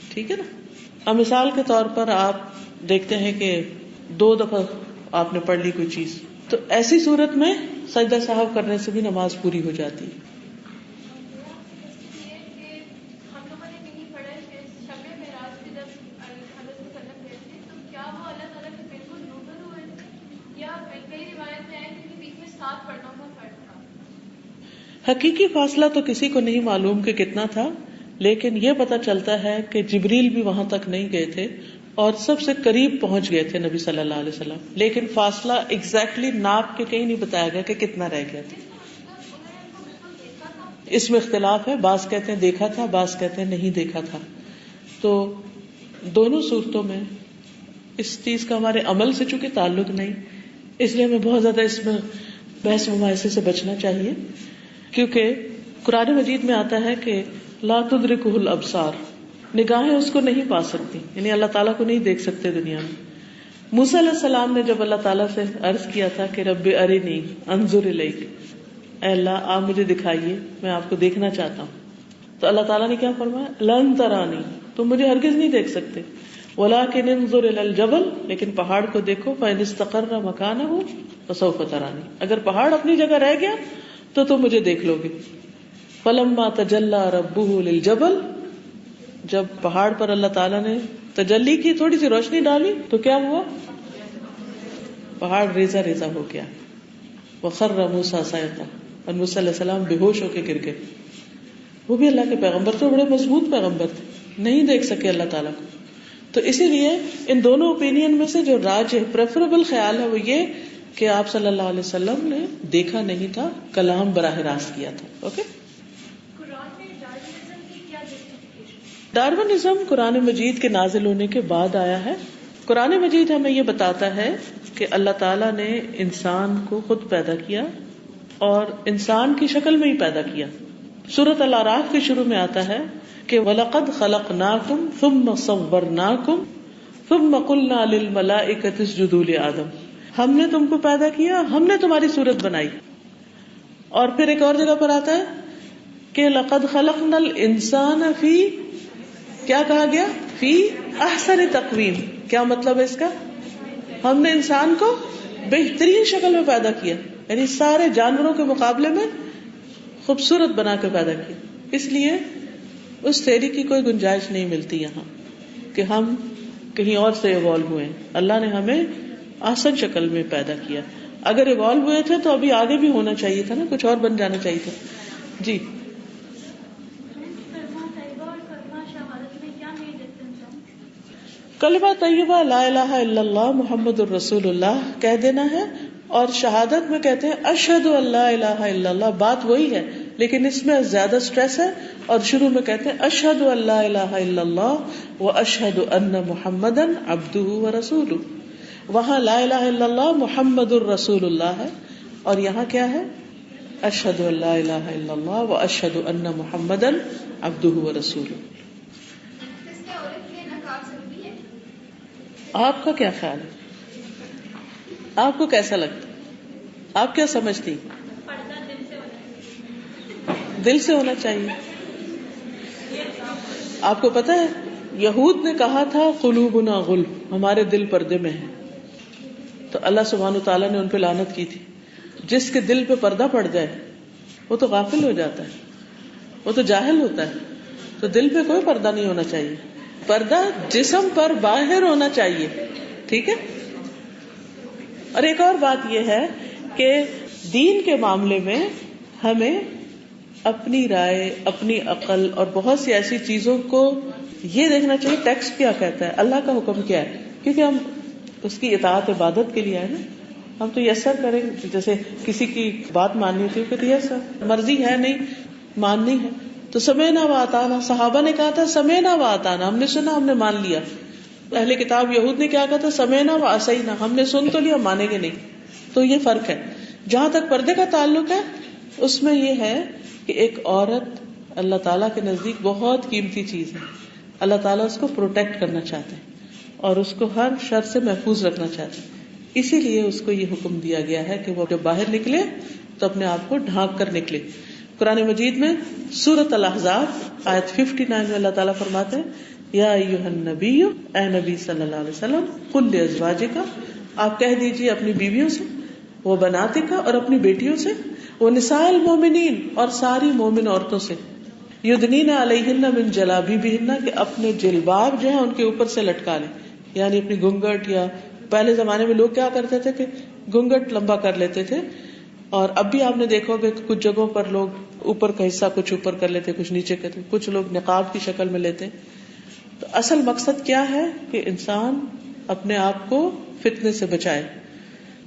ٹھیک ہے نا. اب مثال کے طور پر آپ دیکھتے ہیں کہ 2 دفعہ آپ نے پڑھ لی کوئی چیز، تو ایسی صورت میں سجدہ سہو کرنے سے بھی نماز پوری ہو جاتی ہے. ہم لوگوں نے کہیں حقیقی فاصلہ تو کسی کو نہیں معلوم کہ کتنا تھا، لیکن یہ پتا چلتا ہے کہ جبریل بھی وہاں تک نہیں گئے تھے اور سب سے قریب پہنچ گئے تھے نبی صلی اللہ علیہ وسلم، لیکن فاصلہ ایگزیکٹلی ناپ کے کہیں نہیں بتایا گیا کہ کتنا رہ گیا تھا. اس میں اختلاف ہے، بعض کہتے ہیں دیکھا تھا، بعض کہتے ہیں نہیں دیکھا تھا. تو دونوں صورتوں میں اس چیز کا ہمارے عمل سے چونکہ تعلق نہیں، اس لیے ہمیں بہت زیادہ اس میں بحث مباحثے سے بچنا چاہیے، کیونکہ قرآن مجید میں آتا ہے کہ لا تدرکہ الابصار، نگاہیں اس کو نہیں پا سکتی، یعنی اللہ تعالیٰ کو نہیں دیکھ سکتے دنیا میں. موسیٰ علیہ السلام نے جب اللہ تعالیٰ سے عرض کیا تھا کہ رب ارنی انظر الیک، اے اللہ آپ مجھے دکھائیے، میں آپ کو دیکھنا چاہتا ہوں، تو اللہ تعالیٰ نے کیا فرمایا؟ لن ترانی، تم مجھے ہرگز نہیں دیکھ سکتے، ولکن انظر الی الجبل، لیکن پہاڑ کو دیکھو، فإن استقر مکانہ فسوف ترانی، اگر پہاڑ اپنی جگہ رہ گیا تو تم مجھے دیکھ لو گے. فلما تجلی ربہ للجبل، جب پہاڑ پر اللہ تعالیٰ نے تجلی کی، تھوڑی سی روشنی ڈالی، تو کیا ہوا؟ پہاڑ ریزہ ریزہ ہو گیا. وخر موسیٰ صعقا، اور موسیٰ علیہ السلام بے ہوش ہو کے گر گئے. وہ بھی اللہ کے پیغمبر تھے، بڑے مضبوط پیغمبر تھے، نہیں دیکھ سکے اللہ تعالیٰ کو. تو اسی لیے ان دونوں اوپینین میں سے جو راج پریفریبل خیال ہے وہ یہ کہ آپ صلی اللہ علیہ وسلم نے دیکھا نہیں تھا، کلام براہ راست کیا تھا. اوکے. ڈارونزم قرآن مجید کے نازل ہونے کے بعد آیا ہے. قرآن مجید ہمیں یہ بتاتا ہے کہ اللہ تعالیٰ نے انسان کو خود پیدا کیا اور انسان کی شکل میں ہی پیدا کیا. سورۃ الاعراف کے شروع میں آتا ہے کہ وَلَقَدْ خَلَقْنَاكُمْ ثُمَّ صَوَّرْنَاكُمْ ثُمَّ قُلْنَا لِلْمَلَائِكَةِ اسْجُدُوا لِآدَمَ، ہم نے تم کو پیدا کیا، ہم نے تمہاری صورت بنائی. اور پھر ایک اور جگہ پر آتا ہے کہ لَقَدْ خَلَقْنَا الْإِنسَانَ فِي، کیا کہا گیا؟ فی احسن تقویم. کیا مطلب ہے اس کا؟ ہم نے انسان کو بہترین شکل میں پیدا کیا، یعنی سارے جانوروں کے مقابلے میں خوبصورت بنا کے پیدا کیا. اس لیے اس تھیوری کی کوئی گنجائش نہیں ملتی یہاں کہ ہم کہیں اور سے ایوالو ہوئے. اللہ نے ہمیں احسن شکل میں پیدا کیا. اگر ایوالو ہوئے تھے تو ابھی آگے بھی ہونا چاہیے تھا نا، کچھ اور بن جانا چاہیے تھا. جی کلمہ طیبہ لا الہ الا اللہ محمد الرسول اللہ کہہ دینا ہے، اور شہادت میں کہتے ہیں اشہد ان لا الہ الا اللہ. بات وہی ہے لیکن اس میں زیادہ سٹریس ہے، اور شروع میں کہتے ہیں اشہد ان لا الہ الا اللہ واشہد ان محمدا عبدہ ورسولہ. وہاں لا الہ الا اللہ محمد الرسول اللہ ہے، اور یہاں کیا ہے؟ اشہد ان لا الہ الا اللہ واشہد ان محمدا عبدہ ورسولہ. آپ کا کیا خیال ہے؟ آپ کو کیسا لگتا؟ آپ کیا سمجھتی؟ دل سے ہونا چاہیے. آپ کو پتا ہے یہود نے کہا تھا قلوبنا غلف، ہمارے دل پردے میں ہیں، تو اللہ سبحانہ وتعالیٰ نے ان پہ لعنت کی تھی. جس کے دل پہ پردہ پڑ جائے وہ تو غافل ہو جاتا ہے، وہ تو جاہل ہوتا ہے. تو دل پہ کوئی پردہ نہیں ہونا چاہیے، پردہ جسم پر باہر ہونا چاہیے. ٹھیک ہے. اور ایک اور بات یہ ہے کہ دین کے معاملے میں ہمیں اپنی رائے، اپنی عقل اور بہت سی ایسی چیزوں کو یہ دیکھنا چاہیے ٹیکسٹ کیا کہتا ہے، اللہ کا حکم کیا ہے، کیونکہ ہم اس کی اطاعت عبادت کے لیے آئے نا. ہم تو یسر کریں، جیسے کسی کی بات ماننی ہوتی ہے کہ یسر مرضی ہے نہیں ماننی ہے تو سمعنا و اطعنا. صحابہ نے کہا تھا سمعنا و اطعنا، ہم نے سنا، ہم نے مان لیا. اہل کتاب یہود نے کیا کہا تھا؟ سمعنا و عصینا، ہم نے سن تو لیا، مانیں گے نہیں. تو یہ فرق ہے. جہاں تک پردے کا تعلق ہے اس میں یہ ہے کہ ایک عورت اللہ تعالیٰ کے نزدیک بہت قیمتی چیز ہے. اللہ تعالیٰ اس کو پروٹیکٹ کرنا چاہتے ہیں اور اس کو ہر شر سے محفوظ رکھنا چاہتے ہیں. اسی لیے اس کو یہ حکم دیا گیا ہے کہ وہ جب باہر نکلے تو اپنے آپ کو ڈھانک کر نکلے. قرآن مجید میں سورۃ الاحزاب آیت 59 میں اللہ تعالیٰ فرماتے ہیں یا ایھا النبی، اے نبی صلی اللہ علیہ وسلم، قل لازواجک، آپ کہہ دیجیے اپنی بیویوں سے، وہ بناتک، اور اپنی بیٹیوں سے، وہ نساء المومنین، اور ساری مومن عورتوں سے، یدنین علیہن من جلابیبہن، کہ اپنے جلباب جو ہے ان کے اوپر سے لٹکا لیں، یعنی اپنی گھونگھٹ. یا پہلے زمانے میں لوگ کیا کرتے تھے کہ گھونگھٹ لمبا کر لیتے تھے اور اب بھی آپ نے دیکھا ہوگا کہ کچھ جگہوں پر لوگ اوپر کا حصہ کچھ اوپر کر لیتے, کچھ نیچے کرتے, کچھ لوگ نقاب کی شکل میں لیتے. تو اصل مقصد کیا ہے کہ انسان اپنے آپ کو فتنے سے بچائے,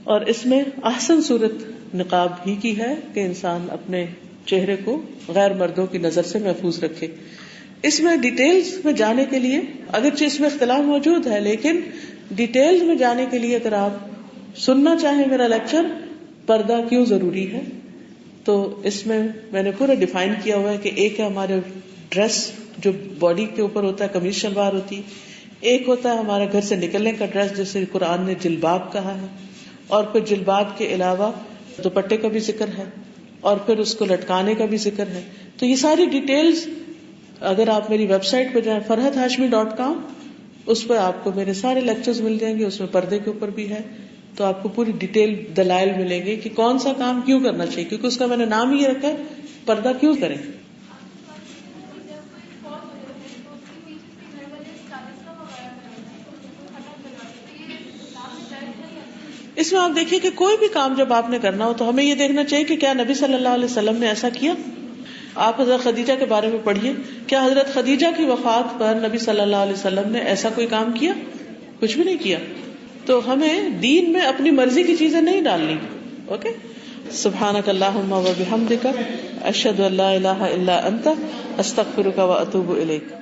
اور اس میں احسن صورت نقاب ہی کی ہے کہ انسان اپنے چہرے کو غیر مردوں کی نظر سے محفوظ رکھے. اس میں ڈیٹیلز میں جانے کے لیے, اگرچہ اس میں اختلاف موجود ہے, لیکن ڈیٹیلز میں جانے کے لیے اگر آپ سننا چاہیں میرا لیکچر پردہ کیوں ضروری ہے, تو اس میں نے پورا ڈیفائن کیا ہوا ہے کہ ایک ہے ہمارے ڈریس جو باڈی کے اوپر ہوتا ہے, قمیص شلوار ہوتی, ایک ہوتا ہے ہمارا گھر سے نکلنے کا ڈریس جیسے قرآن نے جلباب کہا ہے, اور پھر جلباب کے علاوہ دوپٹے کا بھی ذکر ہے, اور پھر اس کو لٹکانے کا بھی ذکر ہے. تو یہ ساری ڈیٹیلز اگر آپ میری ویب سائٹ پہ جائیں farhathashmi.com, اس پہ آپ کو میرے سارے لیکچرز مل جائیں گے. اس میں پردے کے اوپر بھی ہے, تو آپ کو پوری ڈیٹیل دلائل ملیں گے کہ کون سا کام کیوں کرنا چاہیے, کیونکہ اس کا میں نے نام ہی رکھا ہے پردہ کیوں کریں. اس میں آپ دیکھیے کہ کوئی بھی کام جب آپ نے کرنا ہو تو ہمیں یہ دیکھنا چاہیے کہ کیا نبی صلی اللہ علیہ وسلم نے ایسا کیا. آپ حضرت خدیجہ کے بارے میں پڑھیے, کیا حضرت خدیجہ کی وفات پر نبی صلی اللہ علیہ وسلم نے ایسا کوئی کام کیا؟ کچھ بھی نہیں کیا. تو ہمیں دین میں اپنی مرضی کی چیزیں نہیں ڈالنی. اوکے, سبحانک اللہم و بحمدک, اشہد ان لا الہ الا انت, استغفرک و اتوب الیک.